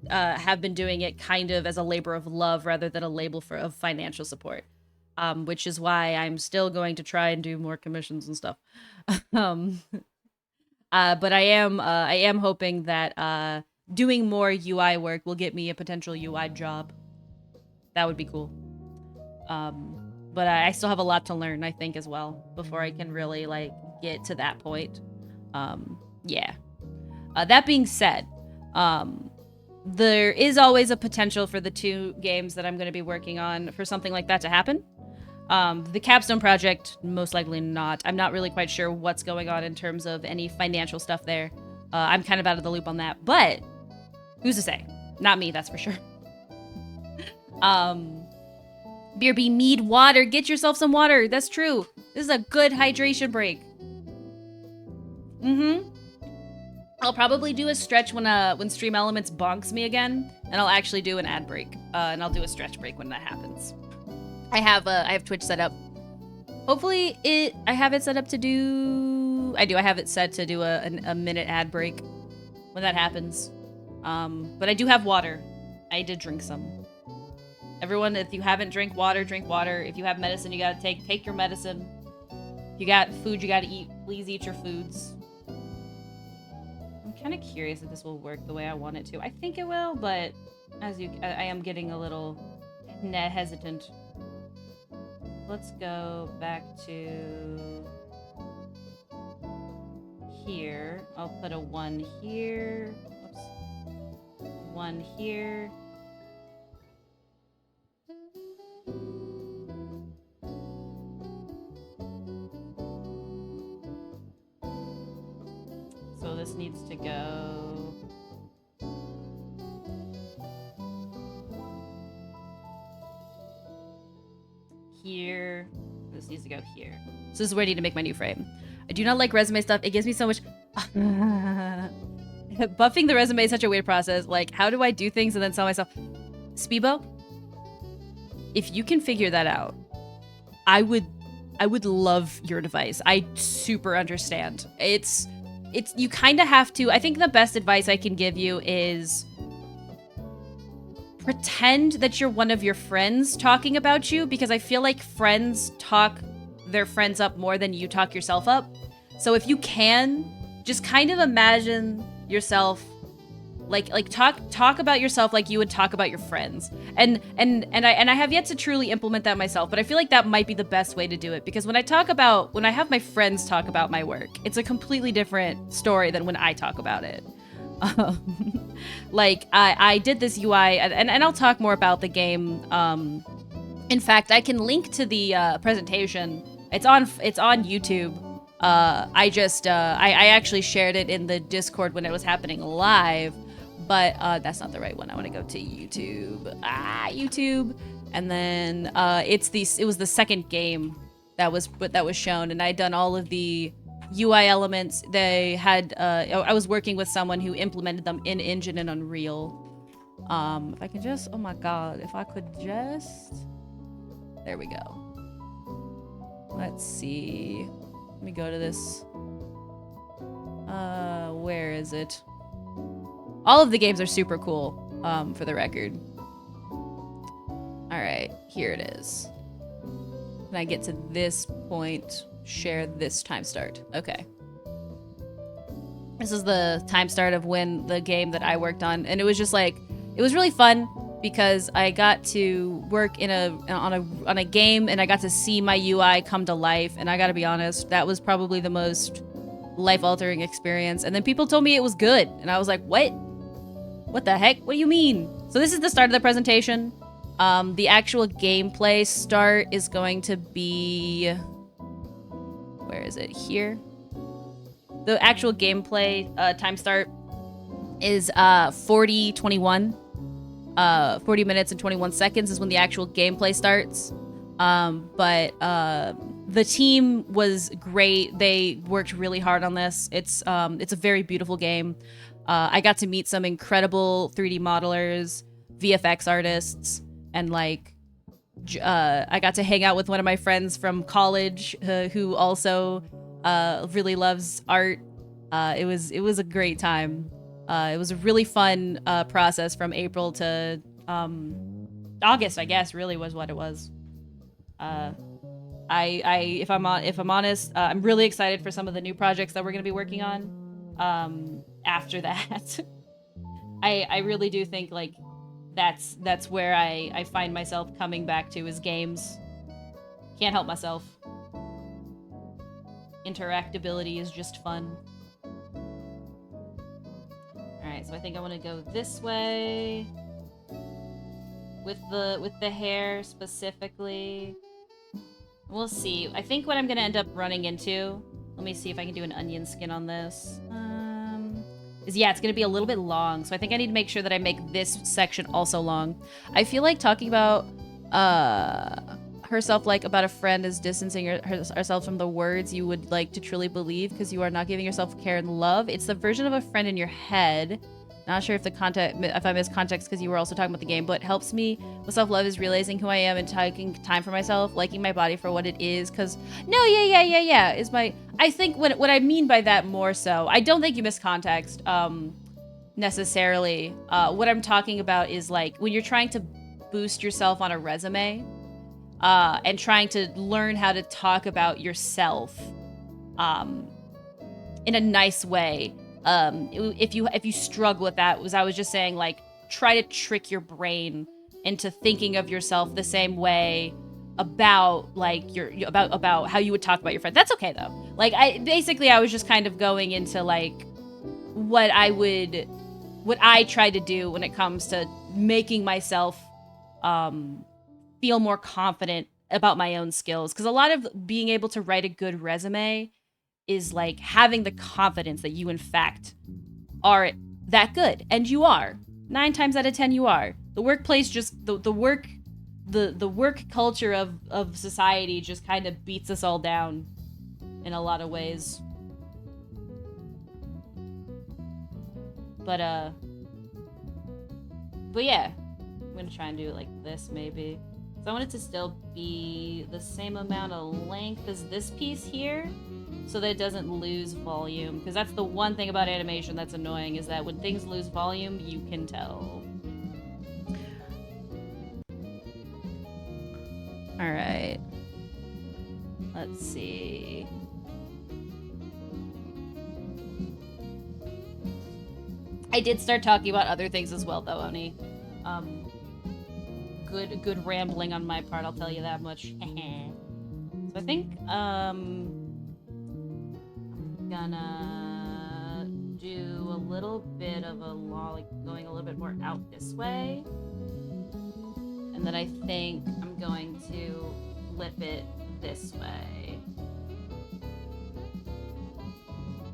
have been doing it kind of as a labor of love rather than a label of financial support, which is why I'm still going to try and do more commissions and stuff. But I am hoping that doing more UI work will get me a potential UI job. That would be cool. But I still have a lot to learn, I think, as well, before I can really like get to that point. Yeah. That being said, there is always a potential for the 2 games that I'm going to be working on for something like that to happen. The capstone project, most likely not. I'm not really quite sure what's going on in terms of any financial stuff there. I'm kind of out of the loop on that, but who's to say? Not me, that's for sure. BRB, mead, water. Get yourself some water. That's true. This is a good hydration break. I'll probably do a stretch when Stream Elements bonks me again, and I'll actually do an ad break. And I'll do a stretch break when that happens. I have Twitch set up. Hopefully I have it set up to do... I have it set to do a minute ad break when that happens. But I do have water. I did drink some. Everyone, if you haven't drink water, drink water. If you have medicine, you gotta take your medicine. If you got food you gotta eat, please eat your foods. I'm kind of curious if this will work the way I want it to. I think it will, but I am getting a little hesitant. Let's go back to here. I'll put a 1 here. Oops. 1 here. So this needs to go here. This needs to go here. So this is where I need to make my new frame. I do not like resume stuff. It gives me so much... Buffing the resume is such a weird process. Like, how do I do things and then tell myself... Speebo, if you can figure that out, I would love your advice. I super understand. It's you kind of have to... I think the best advice I can give you is... pretend that you're one of your friends talking about you, because I feel like friends talk their friends up more than you talk yourself up. So if you can, just kind of imagine yourself like talk about yourself like you would talk about your friends. And I have yet to truly implement that myself, but I feel like that might be the best way to do it, because when I have my friends talk about my work, it's a completely different story than when I talk about it. Like I did this UI, and I'll talk more about the game. In fact, I can link to the presentation. It's on YouTube. I actually shared it in the Discord when it was happening live, but that's not the right one. I want to go to YouTube. YouTube, and then it was the second game that was shown, and I'd done all of the UI elements. They had I was working with someone who implemented them in Engine and Unreal. If I could just, oh my god, if I could just, there we go. Let's see. Let me go to this. Where is it? All of the games are super cool, for the record. All right, here it is. Can I get to this point? Share this time start. Okay. This is the time start of when the game that I worked on, and it was just like, it was really fun because I got to work on a game, and I got to see my UI come to life. And I got to be honest, that was probably the most life-altering experience. And then people told me it was good, and I was like, what? What the heck? What do you mean? So this is the start of the presentation. The actual gameplay start is going to be... Where is it? Here? The actual gameplay time start is 40:21. 40 minutes and 21 seconds is when the actual gameplay starts. But the team was great. They worked really hard on this. It's a very beautiful game. I got to meet some incredible 3D modelers, VFX artists, and like I got to hang out with one of my friends from college who also really loves art. It was a great time. It was a really fun process from April to August, I guess, really was what it was. If I'm honest, I'm really excited for some of the new projects that we're gonna be working on after that. I really do think like that's where I find myself coming back to is games. Can't help myself. Interactability is just fun. Alright, so I think I want to go this way. With the hair specifically. We'll see. I think what I'm gonna end up running into, let me see if I can do an onion skin on this. Is yeah, it's gonna be a little bit long, so I think I need to make sure that I make this section also long. I feel like talking about herself like about a friend is distancing herself from the words you would like to truly believe because you are not giving yourself care and love. It's the version of a friend in your head. Not sure if I missed context because you were also talking about the game, but helps me with self-love is realizing who I am and taking time for myself, liking my body for what it is. Because no, yeah is my. I think what I mean by that more so. I don't think you missed context necessarily. What I'm talking about is like when you're trying to boost yourself on a resume. And trying to learn how to talk about yourself in a nice way. If you struggle with that, I was just saying, like, try to trick your brain into thinking of yourself the same way about like about how you would talk about your friend. That's okay though. Like I was just kind of going into like what I try to do when it comes to making myself feel more confident about my own skills. Because a lot of being able to write a good resume is like having the confidence that you in fact are that good. And you are. 9 times out of 10 you are. The workplace just the work culture of society just kind of beats us all down in a lot of ways. But yeah. I'm gonna try and do it like this maybe. So I want it to still be the same amount of length as this piece here, so that it doesn't lose volume. Because that's the one thing about animation that's annoying, is that when things lose volume, you can tell. Alright. Let's see. I did start talking about other things as well, though, Oni. Good rambling on my part, I'll tell you that much. So I think, I'm gonna do a little bit of a like going a little bit more out this way. And then I think I'm going to flip it this way.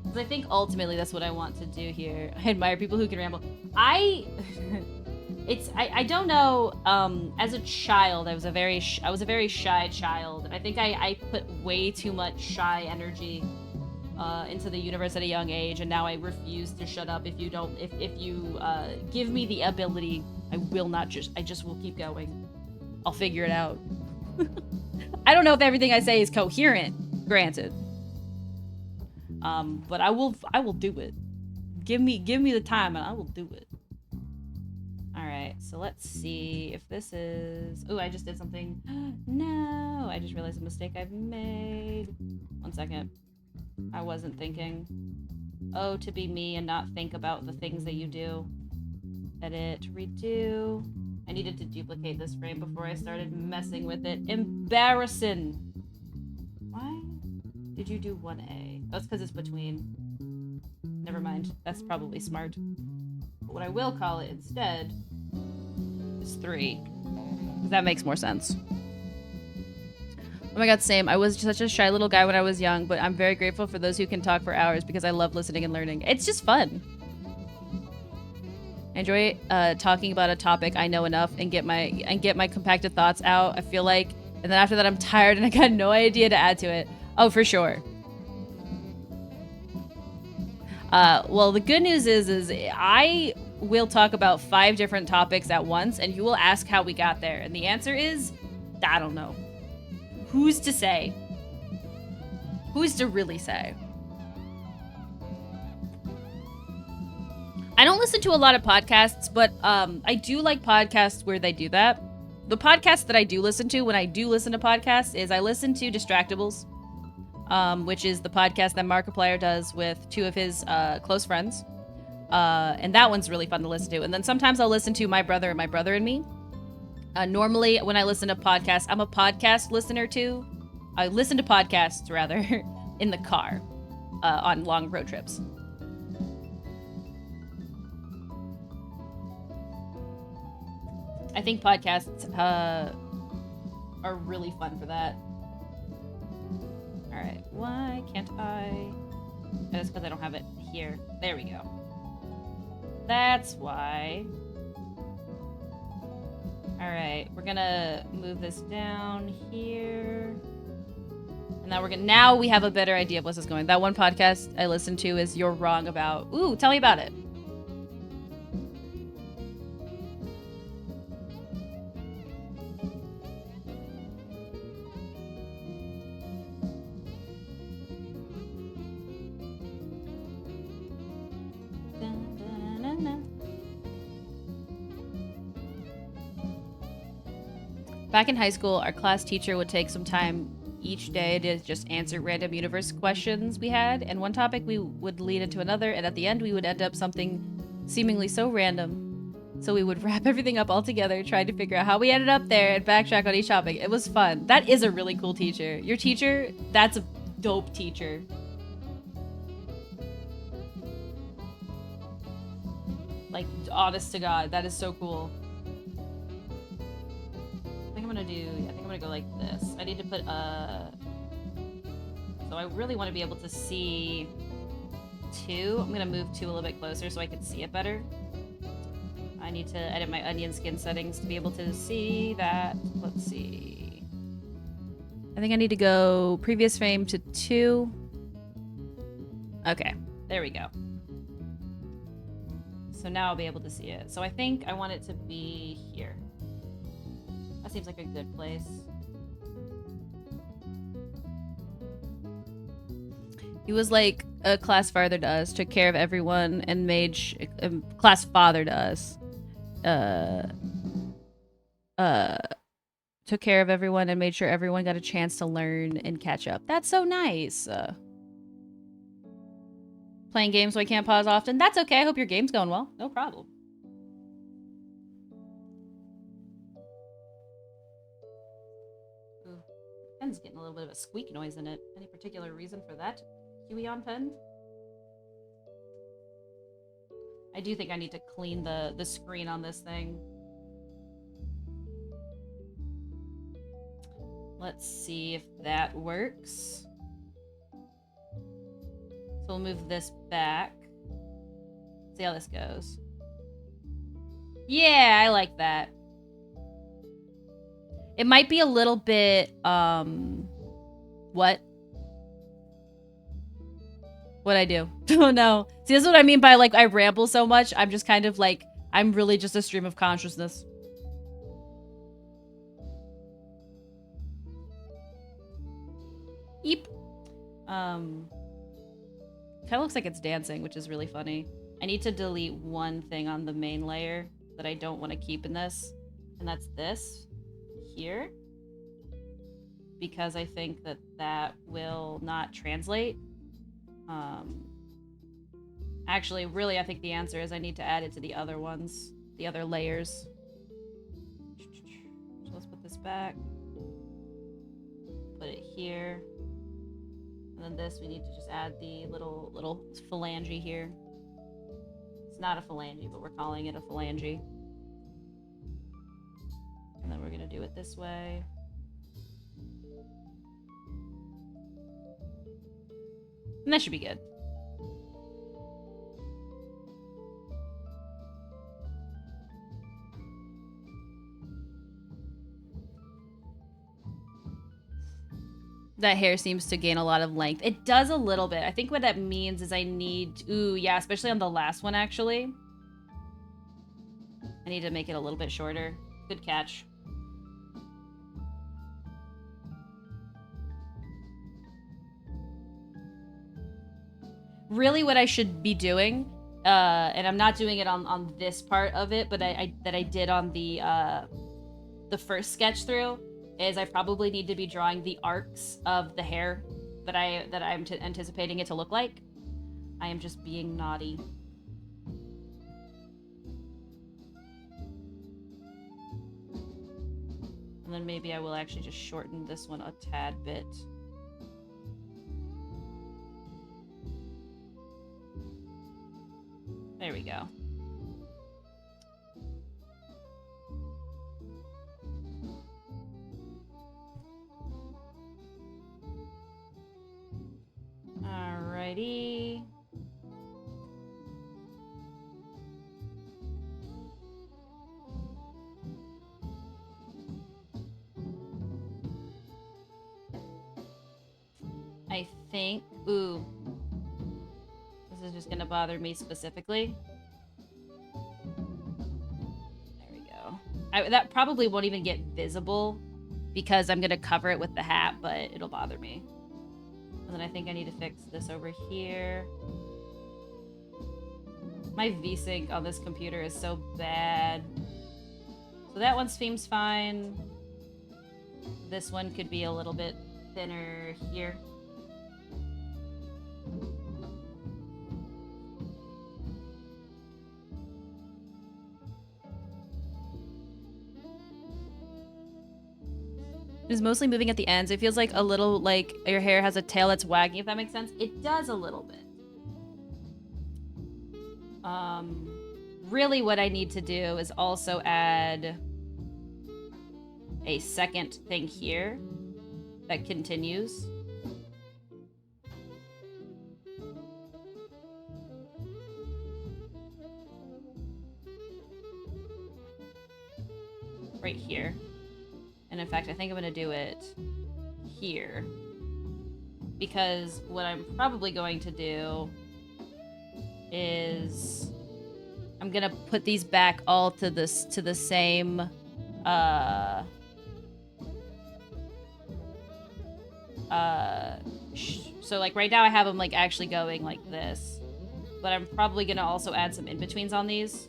Because I think ultimately that's what I want to do here. I admire people who can ramble. I don't know. As a child, I was a very shy child. I think I put way too much shy energy into the universe at a young age, and now I refuse to shut up. If you give me the ability, I just will keep going. I'll figure it out. I don't know if everything I say is coherent, granted. But I will do it. Give me the time and I will do it. Alright, so let's see if this is... Ooh, I just did something. No, I just realized a mistake I've made. 1 second. I wasn't thinking. Oh, to be me and not think about the things that you do. Edit, redo. I needed to duplicate this frame before I started messing with it. Embarrassing! Why did you do 1A? Oh, it's because it's between. Never mind. That's probably smart. But what I will call it instead is 3. Because that makes more sense. Oh my god, same. I was such a shy little guy when I was young, but I'm very grateful for those who can talk for hours because I love listening and learning. It's just fun. I enjoy talking about a topic I know enough and get my compacted thoughts out. I feel like, and then after that I'm tired and I got no idea to add to it. Oh, for sure. Well, the good news is I will talk about 5 different topics at once, and you will ask how we got there, and the answer is, I don't know. Who's to say? Who's to really say? I don't listen to a lot of podcasts, but I do like podcasts where they do that. The podcast that I do listen to when I do listen to podcasts is I listen to Distractables, which is the podcast that Markiplier does with 2 of his close friends. And that one's really fun to listen to. And then sometimes I'll listen to My Brother and Me. Normally, when I listen to podcasts, I'm a podcast listener too. I listen to podcasts, rather, in the car on long road trips. I think podcasts are really fun for that. Alright, why can't I? That's because I don't have it here. There we go. That's why. Alright, we're gonna move this down here. And now we have a better idea of what's this going. That one podcast I listened to is You're Wrong About. Ooh, tell me about it. Back in high school, our class teacher would take some time each day to just answer random universe questions we had, and one topic we would lead into another, and at the end we would end up something seemingly so random. So we would wrap everything up all together, trying to figure out how we ended up there and backtrack on each topic. It was fun. That is a really cool teacher. Your teacher, that's a dope teacher. Like, honest to God, that is so cool. I think I'm gonna go like this. I need to put so I really want to be able to see 2. I'm gonna move 2 a little bit closer so I can see it better. I need to edit my onion skin settings to be able to see that. Let's see. I think I need to go previous frame to 2. Okay, there we go. So now I'll be able to see it. So I think I want it to be here. That seems like a good place. He was like a class father to us, took care of everyone, and made class father to us. Took care of everyone and made sure everyone got a chance to learn and catch up. That's so nice. Playing games so I can't pause often. That's okay. I hope your game's going well. No problem. Ooh, pen's getting a little bit of a squeak noise in it. Any particular reason for that, P.1 pen? I do think I need to clean the screen on this thing. Let's see if that works. So we'll move this back. See how this goes. Yeah, I like that. It might be a little bit, what? What'd I do? Oh no. See, this is what I mean by, like, I ramble so much. I'm just kind of like, I'm really just a stream of consciousness. Eep. Kind of looks like it's dancing, which is really funny. I need to delete one thing on the main layer that I don't want to keep in this, and that's this here, because I think that that will not translate. Actually, really, I think the answer is I need to add it to the other ones, the other layers. So let's put this back. Put it here. And then this, we need to just add the little phalange here. It's not a phalange, but we're calling it a phalange. And then we're gonna do it this way. And that should be good. That hair seems to gain a lot of length. It does a little bit. I think what that means is I need... Ooh, yeah, especially on the last one, actually. I need to make it a little bit shorter. Good catch. Really what I should be doing, and I'm not doing it on this part of it, but I did on the first sketch through, is I probably need to be drawing the arcs of the hair that I'm anticipating it to look like. I am just being naughty. And then maybe I will actually just shorten this one a tad bit. There we go. Alrighty. I think... Ooh. This is just gonna bother me specifically. There we go. That probably won't even get visible because I'm gonna cover it with the hat, but it'll bother me. And then I think I need to fix this over here. My VSync on this computer is so bad. So that one seems fine. This one could be a little bit thinner here. It's mostly moving at the ends. It feels like a little like your hair has a tail that's wagging, if that makes sense. It does a little bit. Really what I need to do is also add a second thing here that continues. Right here. And in fact, I think I'm going to do it here. Because what I'm probably going to do is I'm going to put these back all to the same so like right now I have them like actually going like this. But I'm probably going to also add some in-betweens on these.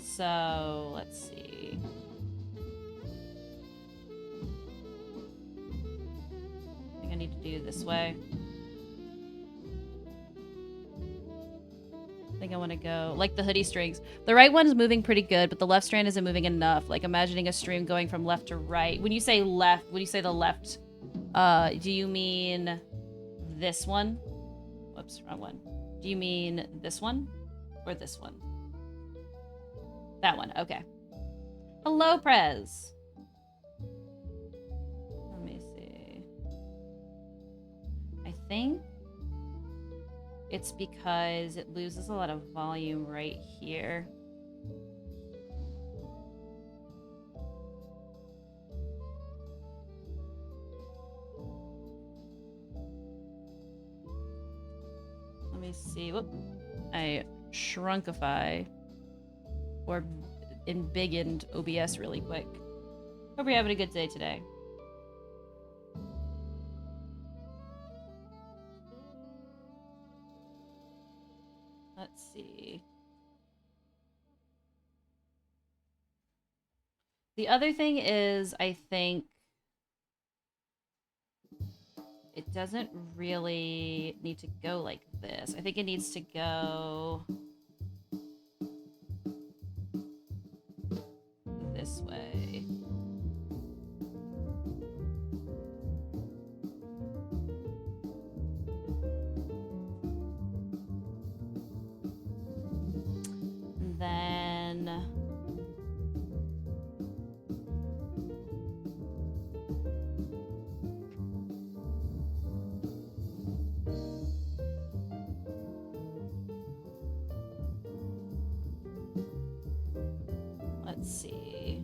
So, let's see. I need to do this way. I think I want to go like the hoodie strings. The right one is moving pretty good, but the left strand isn't moving enough. Like imagining a stream going from left to right. When you say left, when you say the left, do you mean this one? Whoops, wrong one. Do you mean this one or this one? That one, okay. Hello, Prez. Let me see. I think it's because it loses a lot of volume right here. Let me see. Whoop. I shrunkify or embiggened OBS really quick. Hope you're having a good day today. The other thing is, I think it doesn't really need to go like this. I think it needs to go this way. And then let's see.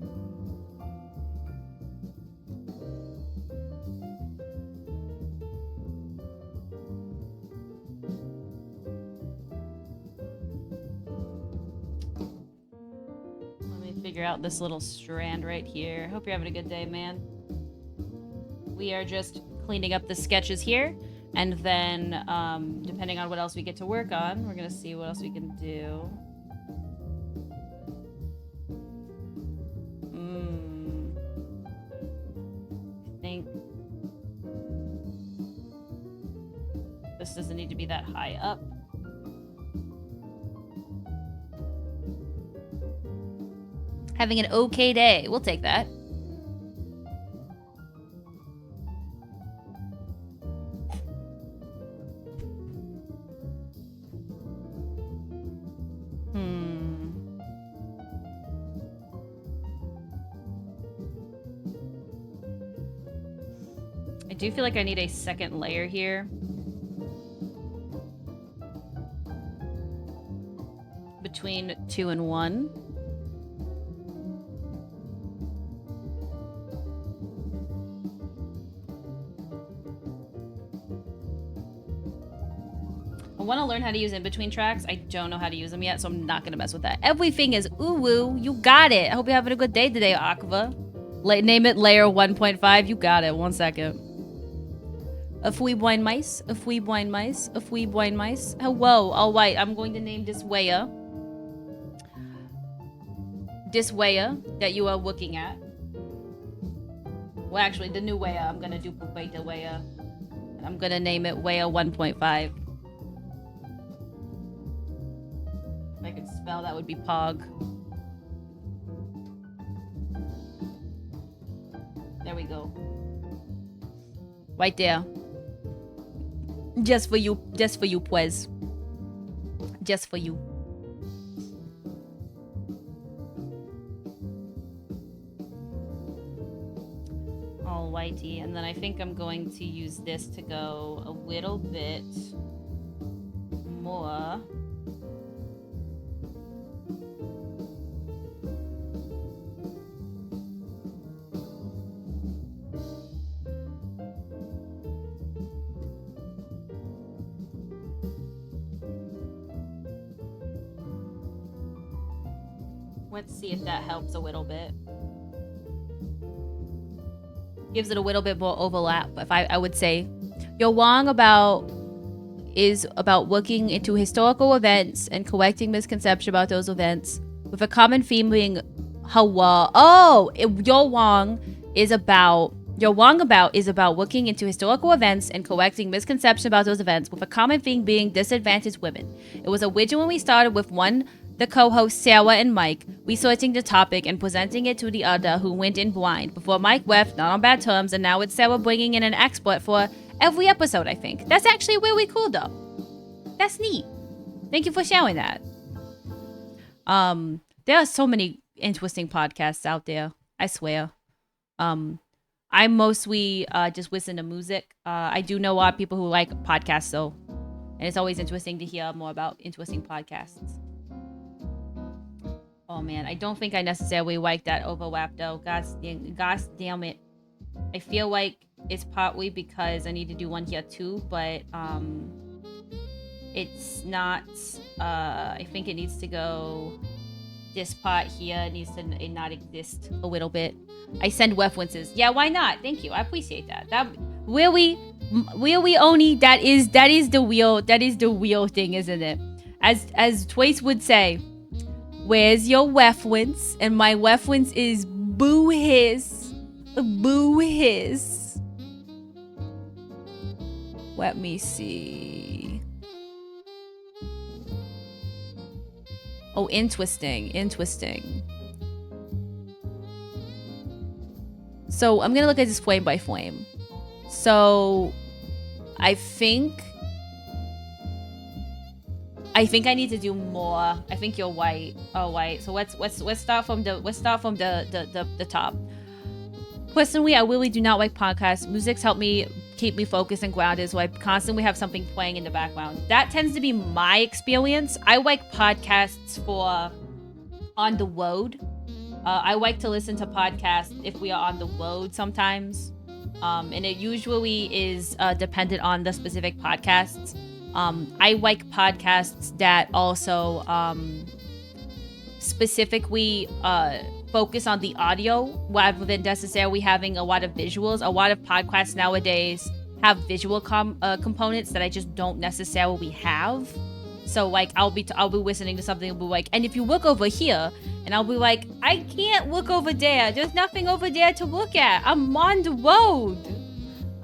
Let me figure out this little strand right here. Hope you're having a good day, man. We are just cleaning up the sketches here, and then depending on what else we get to work on, we're gonna see what else we can do. I think this doesn't need to be that high up. Having an okay day. We'll take that. I do feel like I need a second layer here. Between 2 and 1. I want to learn how to use in-between tracks. I don't know how to use them yet, so I'm not going to mess with that. Everything is ooh-woo. You got it. I hope you're having a good day today, Aqua. Name it layer 1.5. You got it. 1 second. A fweeb wine mice. A fweeb wine mice. A fweeb wine mice. Hello. All right. I'm going to name this Waya. This Waya that you are looking at. Well, actually, the new Waya. I'm going to duplicate the Waya. I'm going to name it Waya 1.5. If I could spell, that would be Pog. There we go. Right there. Just for you, pues. Just for you. Alrighty, and then I think I'm going to use this to go a little bit more. Let's see if that helps a little bit. Gives it a little bit more overlap. If I would say, your wrong is about looking into historical events and correcting misconception about those events, with a common theme being Hawa. Oh, your wrong is about looking into historical events and correcting misconception about those events, with a common theme being disadvantaged women. It was originally when we started with the co-hosts Sarah and Mike, researching the topic and presenting it to the other, who went in blind. Before Mike left, not on bad terms, and now it's Sarah bringing in an expert for every episode, I think. That's actually really cool, though. That's neat. Thank you for sharing that. There are so many interesting podcasts out there, I swear. I mostly just listen to music. I do know a lot of people who like podcasts, though. And it's always interesting to hear more about interesting podcasts. Oh man, I don't think I necessarily like that overlap though. Gosh damn it. I feel like it's partly because I need to do one here too, but it's not. I think it needs to go. This part here needs to not exist a little bit. I send references. Yeah, why not? Thank you. I appreciate that. That really only that is the real thing, isn't it? As Twice would say. Where's your reference? And my reference is boo hiss. Boo hiss. Let me see. Oh, intwisting. So I'm gonna look at this flame by flame. So I think I need to do more. I think you're white. Oh, white. So let's start from the top. Personally, I really do not like podcasts. Music's helped me keep me focused and grounded, so I constantly have something playing in the background. That tends to be my experience. I like podcasts for on the road. I like to listen to podcasts if we are on the road sometimes. And it usually is dependent on the specific podcasts. I like podcasts that also specifically focus on the audio rather than necessarily having a lot of visuals. A lot of podcasts nowadays have visual components that I just don't necessarily have. So like I'll be listening to something and be like, and if you look over here, and I'll be like, I can't look over there. There's nothing over there to look at. I'm on the road.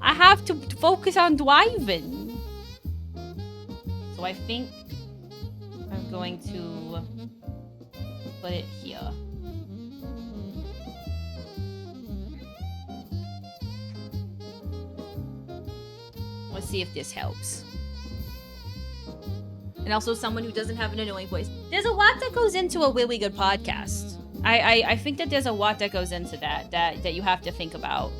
I have to focus on driving. So I think I'm going to put it here. Let's see if this helps. And also someone who doesn't have an annoying voice. There's a lot that goes into a really good podcast. I think that there's a lot that goes into that you have to think about.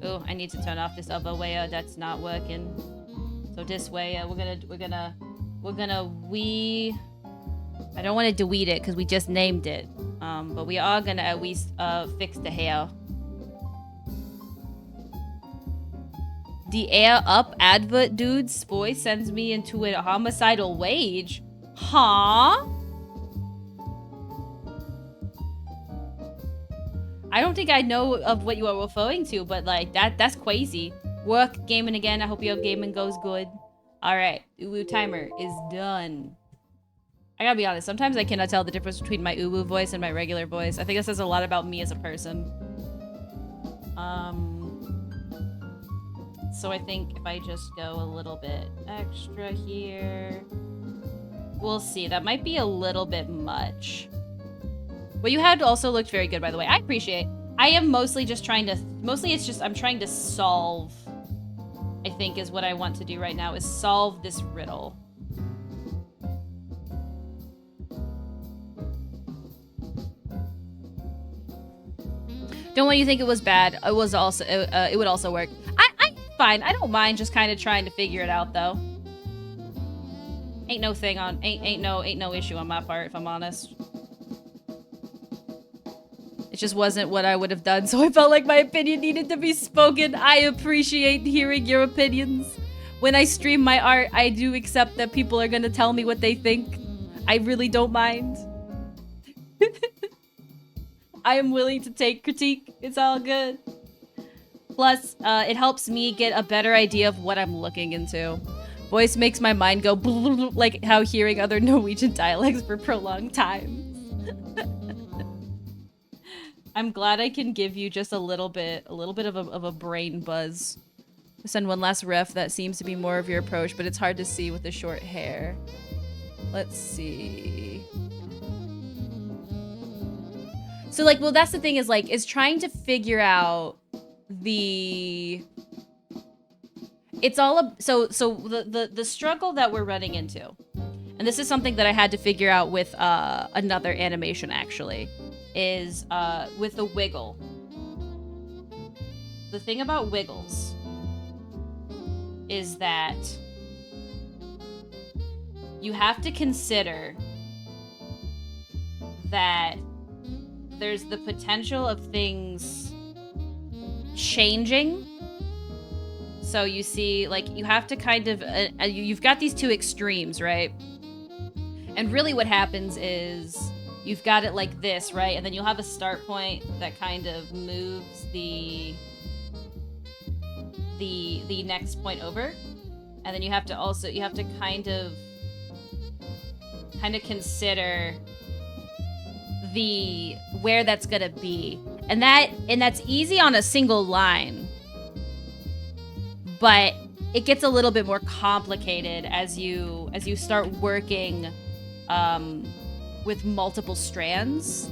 Oh, I need to turn off this other layer that's not working. So this way, we're gonna I don't want to delete it because we just named it. But we are gonna at least fix the hair. The air up advert dude's voice sends me into a homicidal rage. Huh? I don't think I know of what you are referring to, but like that's crazy. Work gaming again. I hope your gaming goes good. All right, Ulu timer is done. I gotta be honest. Sometimes I cannot tell the difference between my Ulu voice and my regular voice. I think that says a lot about me as a person. So I think if I just go a little bit extra here, we'll see. That might be a little bit much. What you had also looked very good, by the way. I appreciate. I am mostly just trying to. Mostly, it's just I'm trying to solve. I think is what I want to do right now is solve this riddle. Don't want you to think it was bad. It was also. It would also work. Fine. I don't mind just kind of trying to figure it out though. Ain't no issue on my part if I'm honest. It just wasn't what I would have done, so I felt like my opinion needed to be spoken. I appreciate hearing your opinions. When I stream my art, I do accept that people are gonna tell me what they think. I really don't mind. I am willing to take critique. It's all good. Plus, it helps me get a better idea of what I'm looking into. Voice makes my mind go like how hearing other Norwegian dialects for prolonged times. I'm glad I can give you just a little bit of a brain buzz. Send one last ref that seems to be more of your approach, but it's hard to see with the short hair. Let's see. So like, well, that's the thing is like, is trying to figure out it's all so the struggle that we're running into, and this is something that I had to figure out with another animation actually, is with the wiggle. The thing about wiggles is that you have to consider that there's the potential of things changing. So you see, like, you have to kind of you've got these two extremes, right? And really what happens is you've got it like this, right? And then you'll have a start point that kind of moves the next point over, and then you have to kind of kind of consider where that's gonna be. And that's easy on a single line. But it gets a little bit more complicated as you start working with multiple strands.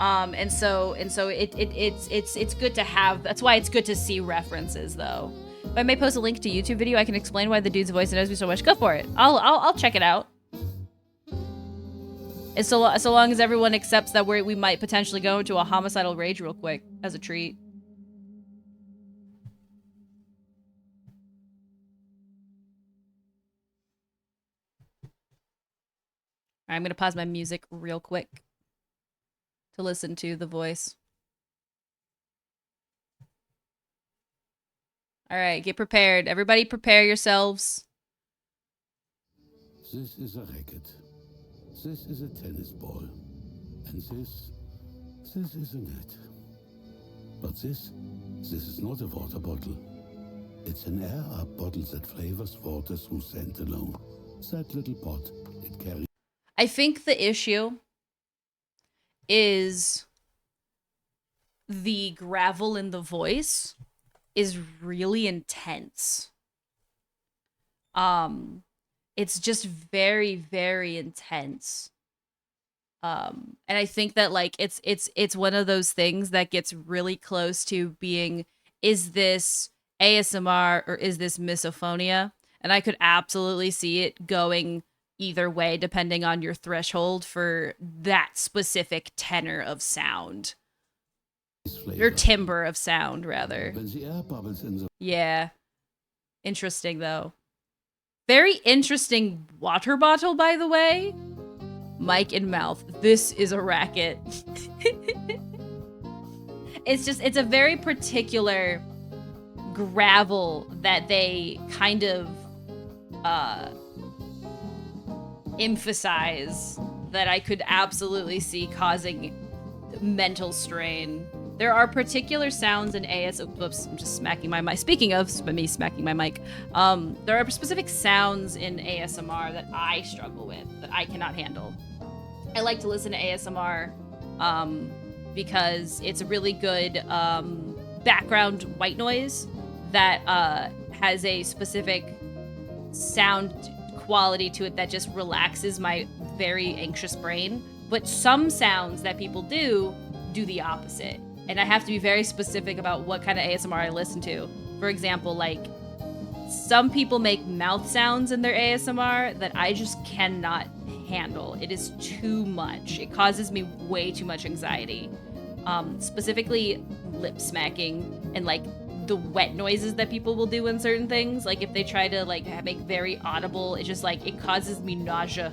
And so it's good to have. That's why it's good to see references, though. If I may post a link to a YouTube video, I can explain why the dude's voice annoys me so much. Go for it. I'll check it out. And so long as everyone accepts that we might potentially go into a homicidal rage real quick as a treat. I'm gonna pause my music real quick to listen to the voice. All right, get prepared. Everybody prepare yourselves. This is a racket. This is a tennis ball. And this is a net. But this is not a water bottle. It's an air-up bottle that flavors water through scent alone. That little pot, it carries... I think the issue is the gravel in the voice is really intense. It's just very, very intense. And I think that like it's one of those things that gets really close to being, is this ASMR or is this misophonia? And I could absolutely see it going either way depending on your threshold for that specific tenor of sound. Or timbre of sound, rather. Yeah. Interesting, though. Very interesting water bottle, by the way. Mic and mouth. This is a racket. It's a very particular gravel that they kind of emphasize that I could absolutely see causing mental strain. There are particular sounds in whoops, I'm just smacking my mic. Speaking of me smacking my mic, there are specific sounds in ASMR that I struggle with, that I cannot handle. I like to listen to ASMR because it's a really good background white noise that has a specific sound quality to it that just relaxes my very anxious brain. But some sounds that people do the opposite. And I have to be very specific about what kind of ASMR I listen to. For example, like, some people make mouth sounds in their ASMR that I just cannot handle. It is too much. It causes me way too much anxiety. Specifically lip smacking and like the wet noises that people will do in certain things. Like if they try to like make very audible, it just like, it causes me nausea.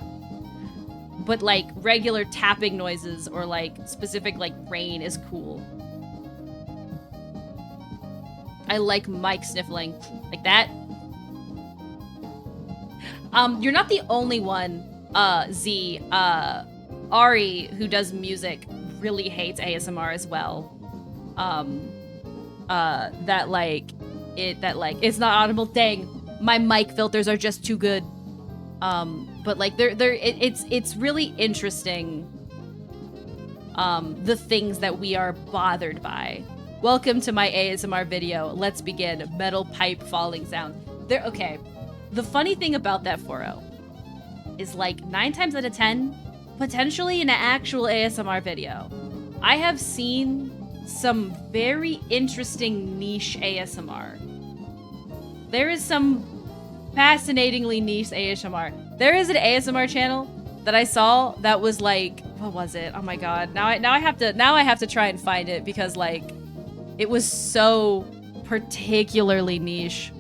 But like regular tapping noises or like specific like rain is cool. I like mic sniffling like that. You're not the only one, Z. Ari, who does music, really hates ASMR as well. That like it's not audible. Dang, my mic filters are just too good. But like it's really interesting. The things that we are bothered by. Welcome to my ASMR video. Let's begin. Metal pipe falling sound. Okay. The funny thing about that 4.0 is like 9 times out of 10, potentially in an actual ASMR video, I have seen some very interesting niche ASMR. There is some fascinatingly niche ASMR. There is an ASMR channel that I saw that was like, what was it? Oh my god. Now I have to try and find it because like it was so particularly niche.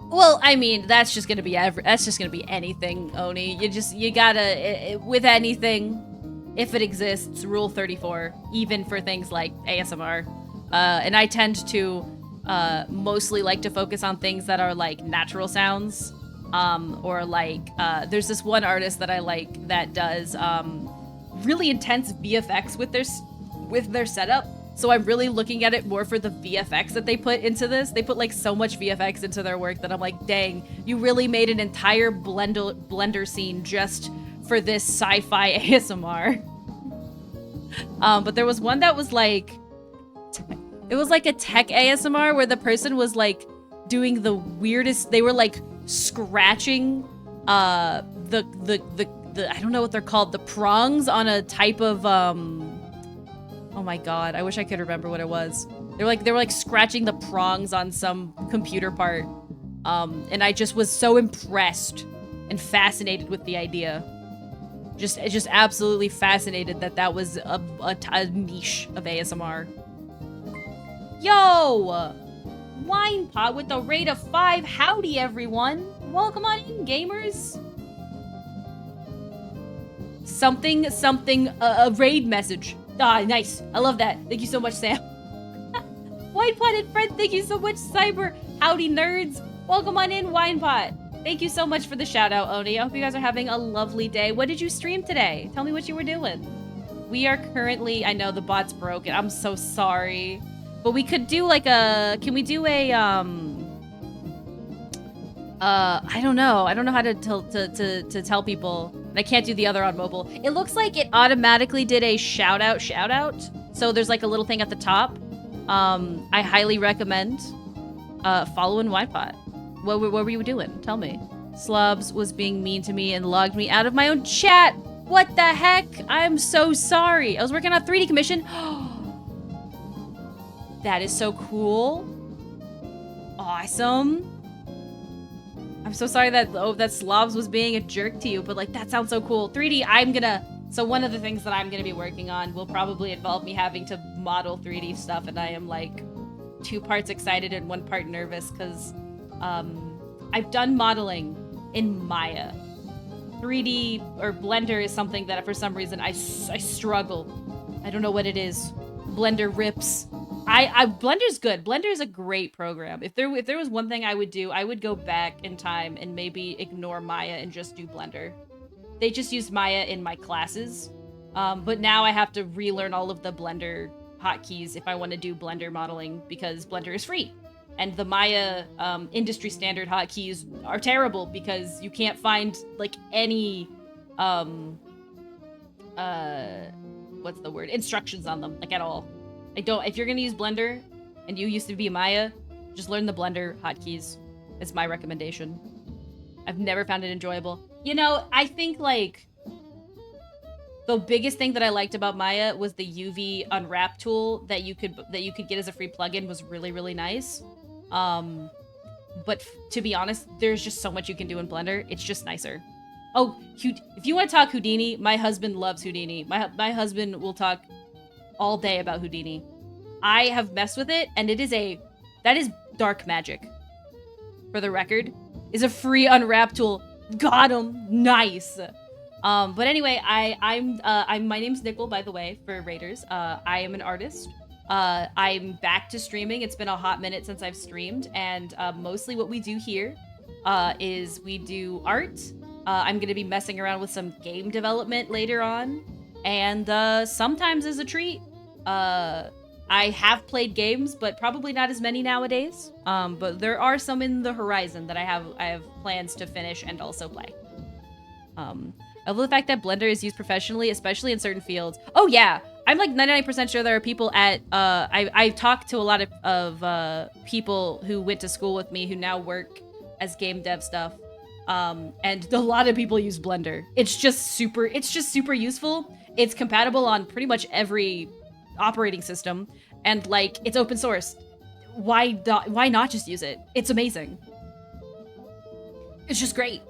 Well, I mean, that's just gonna be anything, Oni. You gotta, with anything, if it exists, Rule 34, even for things like ASMR. And I tend to mostly like to focus on things that are like natural sounds, or like there's this one artist that I like that does really intense VFX with their setup. So I'm really looking at it more for the VFX that they put into this. They put like so much VFX into their work that I'm like, dang, you really made an entire blender scene just for this sci-fi ASMR. But there was one that was like, it was like a tech ASMR where the person was like doing the weirdest, they were like scratching the I don't know what they're called, the prongs on a type of oh my god, I wish I could remember what it was. They were like scratching the prongs on some computer part. And I just was so impressed and fascinated with the idea. Just absolutely fascinated that was a niche of ASMR. Yo! Wine Pot with a rate of 5. Howdy, everyone. Welcome on in, gamers. Something, a raid message. Ah, nice. I love that. Thank you so much, Sam. Wine Pot and friend, thank you so much, Cyber. Howdy, nerds. Welcome on in, Wine Pot. Thank you so much for the shout out, Oni. I hope you guys are having a lovely day. What did you stream today? Tell me what you were doing. We are currently, I know the bot's broken. I'm so sorry. But we could do like a, can we do a, I don't know. I don't know how to tell people. And I can't do the other on mobile. It looks like it automatically did a shout out. So there's like a little thing at the top. I highly recommend following Winepot. What were you doing? Tell me. Slubs was being mean to me and logged me out of my own chat. What the heck? I'm so sorry. I was working on a 3D commission. That is so cool. Awesome. I'm so sorry that that Slobs was being a jerk to you, but like that sounds so cool. 3D, so one of the things that I'm gonna be working on will probably involve me having to model 3D stuff, and I am like 2 parts excited and 1 part nervous because I've done modeling in Maya. 3D or Blender is something that for some reason I struggle. I don't know what it is. Blender rips. Blender's good. Blender is a great program. If there was one thing I would do, I would go back in time and maybe ignore Maya and just do Blender. They just used Maya in my classes, but now I have to relearn all of the Blender hotkeys if I want to do Blender modeling because Blender is free. And the Maya industry standard hotkeys are terrible because you can't find like any what's the word? Instructions on them, like at all. If you're gonna use Blender and you used to be Maya, just learn the Blender hotkeys. It's my recommendation. I've never found it enjoyable. You know, I think like the biggest thing that I liked about Maya was the UV unwrap tool that you could get as a free plugin was really, really nice. But to be honest, there's just so much you can do in Blender. It's just nicer. Oh, if you want to talk Houdini, my husband loves Houdini. My husband will talk all day about Houdini. I have messed with it, and that is dark magic. For the record, is a free unwrap tool. Got him, nice. But anyway, my name's Nickel, by the way, for Raiders. I am an artist. I'm back to streaming. It's been a hot minute since I've streamed, and mostly what we do here is we do art. I'm gonna be messing around with some game development later on. And sometimes as a treat, I have played games, but probably not as many nowadays. But there are some in the horizon that I have plans to finish and also play. I love the fact that Blender is used professionally, especially in certain fields. Oh yeah, I'm like 99% sure there are people at, I talked to a lot of people who went to school with me who now work as game dev stuff. And a lot of people use Blender. It's just super useful. It's compatible on pretty much every operating system, and like it's open source. Why not just use it? It's amazing. It's just great.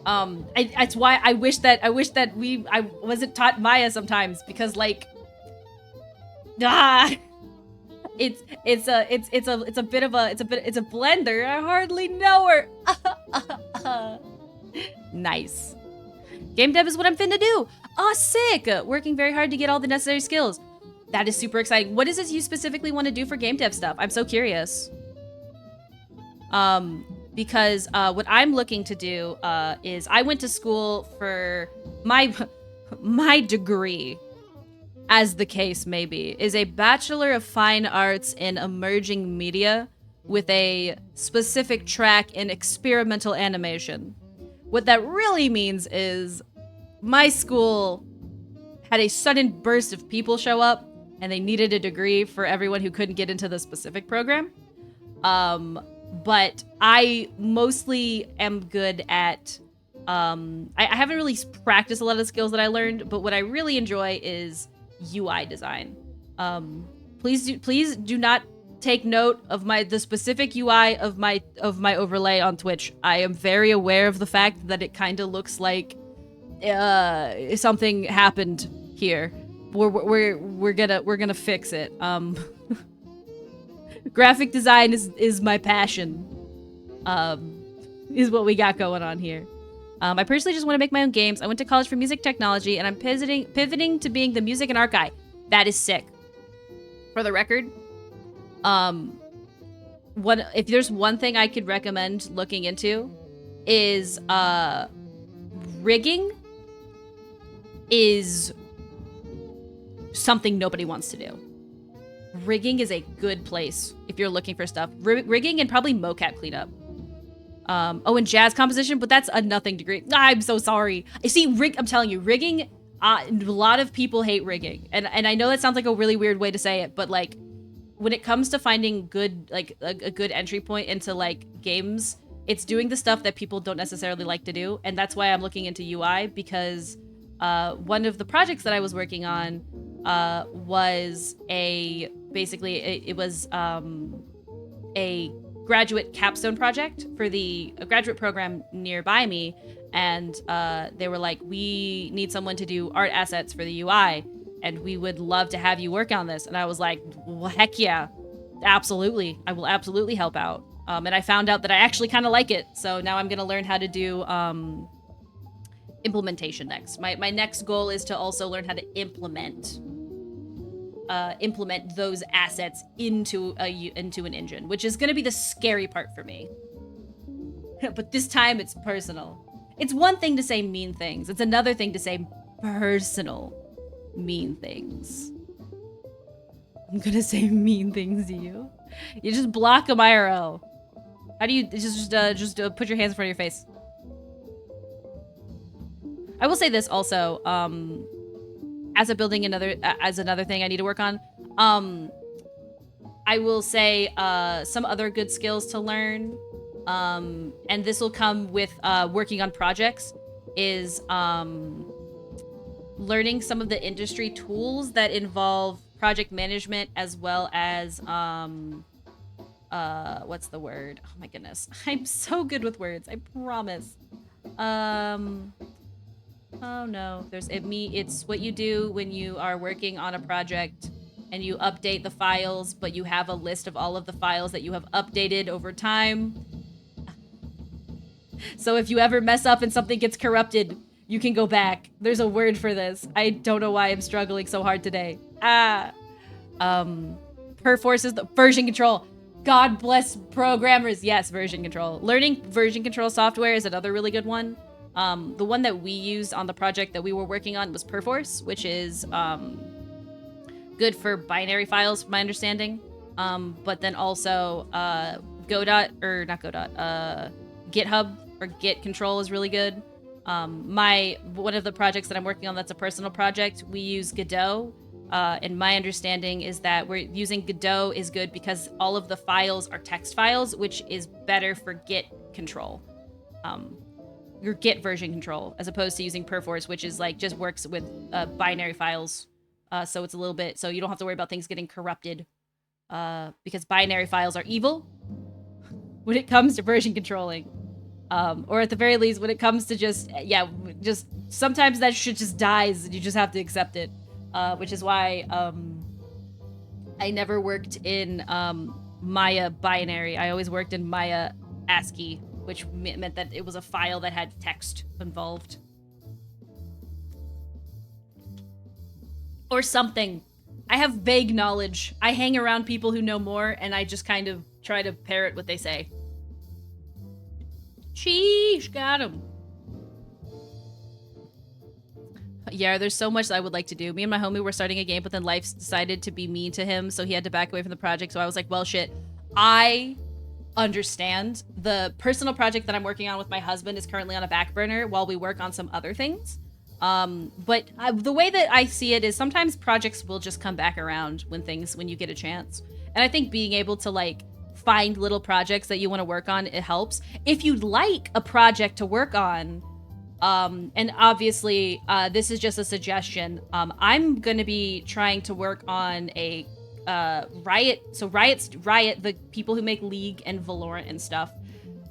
That's why I wish that I wasn't taught Maya sometimes because like, it's a Blender. I hardly know her. Nice. Game dev is what I'm finna do. Oh, sick! Working very hard to get all the necessary skills. That is super exciting. What is it you specifically want to do for game dev stuff? I'm so curious. Because what I'm looking to do is I went to school for my degree as the case may be, is a Bachelor of Fine Arts in Emerging Media with a specific track in experimental animation. What that really means is my school had a sudden burst of people show up and they needed a degree for everyone who couldn't get into the specific program. But I mostly am good at I haven't really practiced a lot of the skills that I learned, but what I really enjoy is UI design. Please do not take note of the specific UI of my overlay on Twitch. I am very aware of the fact that it kind of looks like something happened here. We're gonna fix it. Graphic design is my passion. Is what we got going on here. I personally just want to make my own games. I went to college for music technology, and I'm pivoting to being the music and art guy. That is sick. For the record, if there's one thing I could recommend looking into, is rigging is something nobody wants to do. Rigging is a good place if you're looking for stuff. Rigging and probably mocap cleanup. And jazz composition, but that's a nothing degree. I'm so sorry. I see, I'm telling you, rigging, a lot of people hate rigging. And I know that sounds like a really weird way to say it, but like, when it comes to finding good, like a good entry point into like games, it's doing the stuff that people don't necessarily like to do. And that's why I'm looking into UI, because one of the projects that I was working on was a graduate capstone project for a graduate program nearby me, and they were like, we need someone to do art assets for the UI, and we would love to have you work on this. And I was like, well, heck yeah, absolutely, I will absolutely help out. And I found out that I actually kind of like it, so now I'm gonna learn how to do implementation next. My next goal is to also learn how to implement those assets into an engine, which is going to be the scary part for me. But this time it's personal. It's one thing to say mean things. It's another thing to say personal mean things. I'm going to say mean things to you. You just block them IRL. How do you just put your hands in front of your face? I will say this also, as another thing I need to work on. I will say some other good skills to learn, and this will come with working on projects, is learning some of the industry tools that involve project management, as well as what's the word? Oh my goodness, I'm so good with words, I promise. Oh no, it's what you do when you are working on a project and you update the files, but you have a list of all of the files that you have updated over time. So if you ever mess up and something gets corrupted, you can go back. There's a word for this. I don't know why I'm struggling so hard today. Perforce is the version control. God bless programmers. Yes, version control. Learning version control software is another really good one. The one that we used on the project that we were working on was Perforce, which is good for binary files, from my understanding. But then also GitHub or Git control is really good. One of the projects that I'm working on that's a personal project, we use Godot. And my understanding is that we're using Godot is good because all of the files are text files, which is better for Git control. Your Git version control, as opposed to using Perforce, which is like just works with binary files. So it's a little bit, so you don't have to worry about things getting corrupted, because binary files are evil when it comes to version controlling. Or at the very least, when it comes to just sometimes that shit just dies and you just have to accept it. Which is why I never worked in Maya binary. I always worked in Maya ASCII, which meant that it was a file that had text involved. Or something. I have vague knowledge. I hang around people who know more, and I just kind of try to parrot what they say. Sheesh, got him. Yeah, there's so much that I would like to do. Me and my homie were starting a game, but then life decided to be mean to him, so he had to back away from the project. So I was like, well, shit. I understand. The personal project that I'm working on with my husband is currently on a back burner while we work on some other things. The way that I see it is sometimes projects will just come back around when you get a chance. And I think being able to like find little projects that you want to work on, it helps. If you'd like a project to work on, and obviously, this is just a suggestion. I'm going to be trying to work on a Riot. So Riot, the people who make League and Valorant and stuff,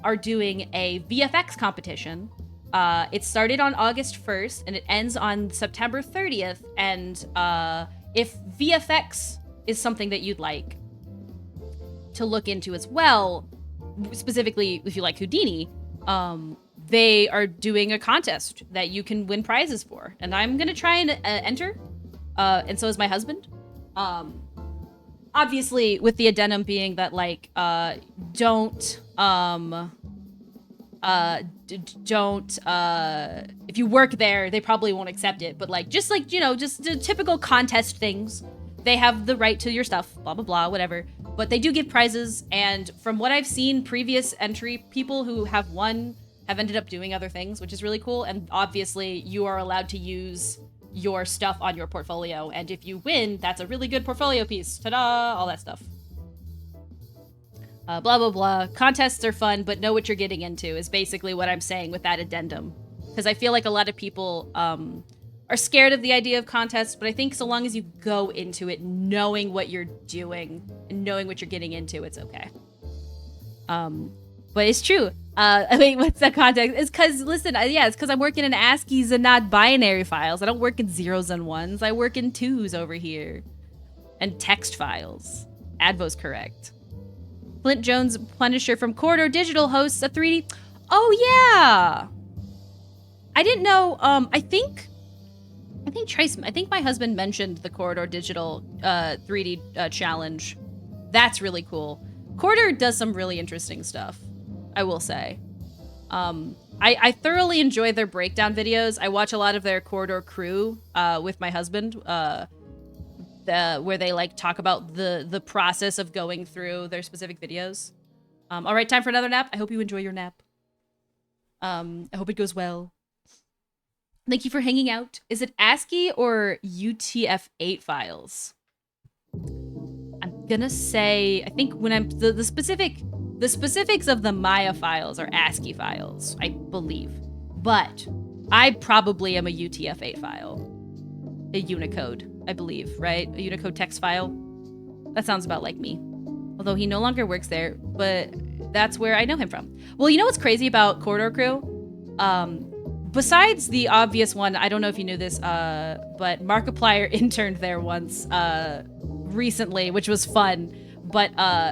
are doing a VFX competition. It started on August 1st and it ends on September 30th. And if VFX is something that you'd like to look into as well, specifically if you like Houdini, they are doing a contest that you can win prizes for, and I'm gonna try and enter, and so is my husband. Obviously, with the addendum being that like, don't if you work there, they probably won't accept it. But like, just like, you know, just the typical contest things. They have the right to your stuff, blah, blah, blah, whatever. But they do give prizes. And from what I've seen, previous entry people who have won have ended up doing other things, which is really cool. And obviously you are allowed to use your stuff on your portfolio. And if you win, that's a really good portfolio piece. Ta-da, all that stuff. Blah, blah, blah. Contests are fun, but know what you're getting into is basically what I'm saying with that addendum. Because I feel like a lot of people are scared of the idea of contests, but I think so long as you go into it knowing what you're doing and knowing what you're getting into, it's okay. But it's true. I mean, what's the context? It's because, listen, it's because I'm working in ASCIIs and not binary files. I don't work in zeros and ones. I work in twos over here. And text files. Advo's correct. Flint Jones Punisher from Corridor Digital hosts a 3D... Oh, yeah! I didn't know, I think my husband mentioned the Corridor Digital 3D challenge. That's really cool. Corridor does some really interesting stuff, I will say. I thoroughly enjoy their breakdown videos. I watch a lot of their Corridor crew with my husband, where they like talk about the process of going through their specific videos. All right, time for another nap. I hope you enjoy your nap. I hope it goes well. Thank you for hanging out. Is it ASCII or UTF-8 files? I'm gonna say, I think when I'm the specifics of the Maya files are ASCII files, I believe. But I probably am a UTF-8 file. A Unicode, I believe, right? A Unicode text file. That sounds about like me. Although he no longer works there, but that's where I know him from. Well, you know what's crazy about Corridor Crew? Besides the obvious one, I don't know if you knew this, but Markiplier interned there once recently, which was fun. But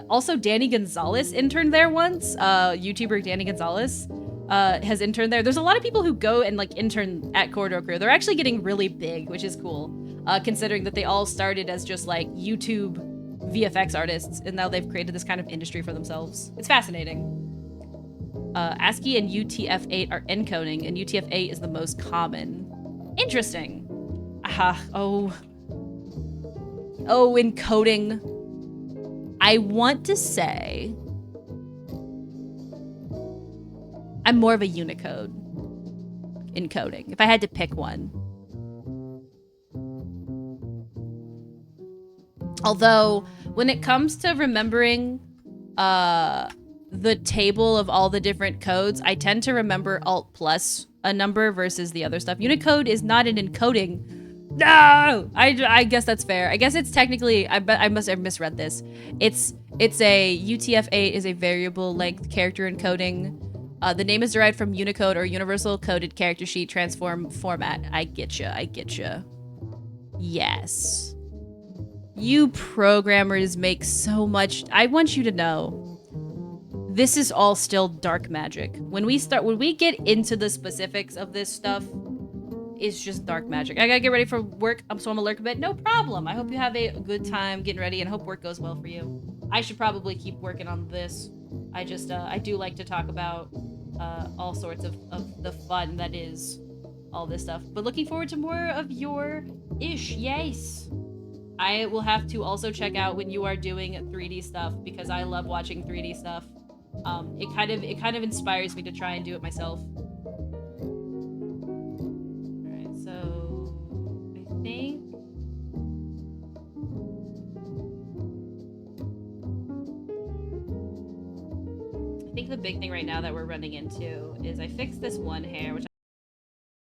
also Danny Gonzalez interned there once. YouTuber Danny Gonzalez has interned there. There's a lot of people who go and like intern at Corridor Crew. They're actually getting really big, which is cool, considering that they all started as just like YouTube VFX artists, and now they've created this kind of industry for themselves. It's fascinating. ASCII and UTF-8 are encoding, and UTF-8 is the most common. Interesting. Oh, encoding. I want to say I'm more of a Unicode encoding, if I had to pick one. Although, when it comes to remembering the table of all the different codes, I tend to remember Alt plus a number versus the other stuff. Unicode is not an encoding. No! I guess that's fair. I guess it's technically, I must have misread this. It's a UTF-8 is a variable length character encoding. The name is derived from Unicode or Universal Coded Character Sheet Transform Format. I getcha. Yes. You programmers make so much. I want you to know, this is all still dark magic. When we get into the specifics of this stuff, it's just dark magic. I gotta get ready for work, so I'm gonna lurk a bit. No problem. I hope you have a good time getting ready and hope work goes well for you. I should probably keep working on this. I just, I do like to talk about all sorts of the fun that is all this stuff. But looking forward to more of your ish. Yes. I will have to also check out when you are doing 3D stuff because I love watching 3D stuff. It kind of inspires me to try and do it myself. All right, so I think the big thing right now that we're running into is I fixed this one hair, which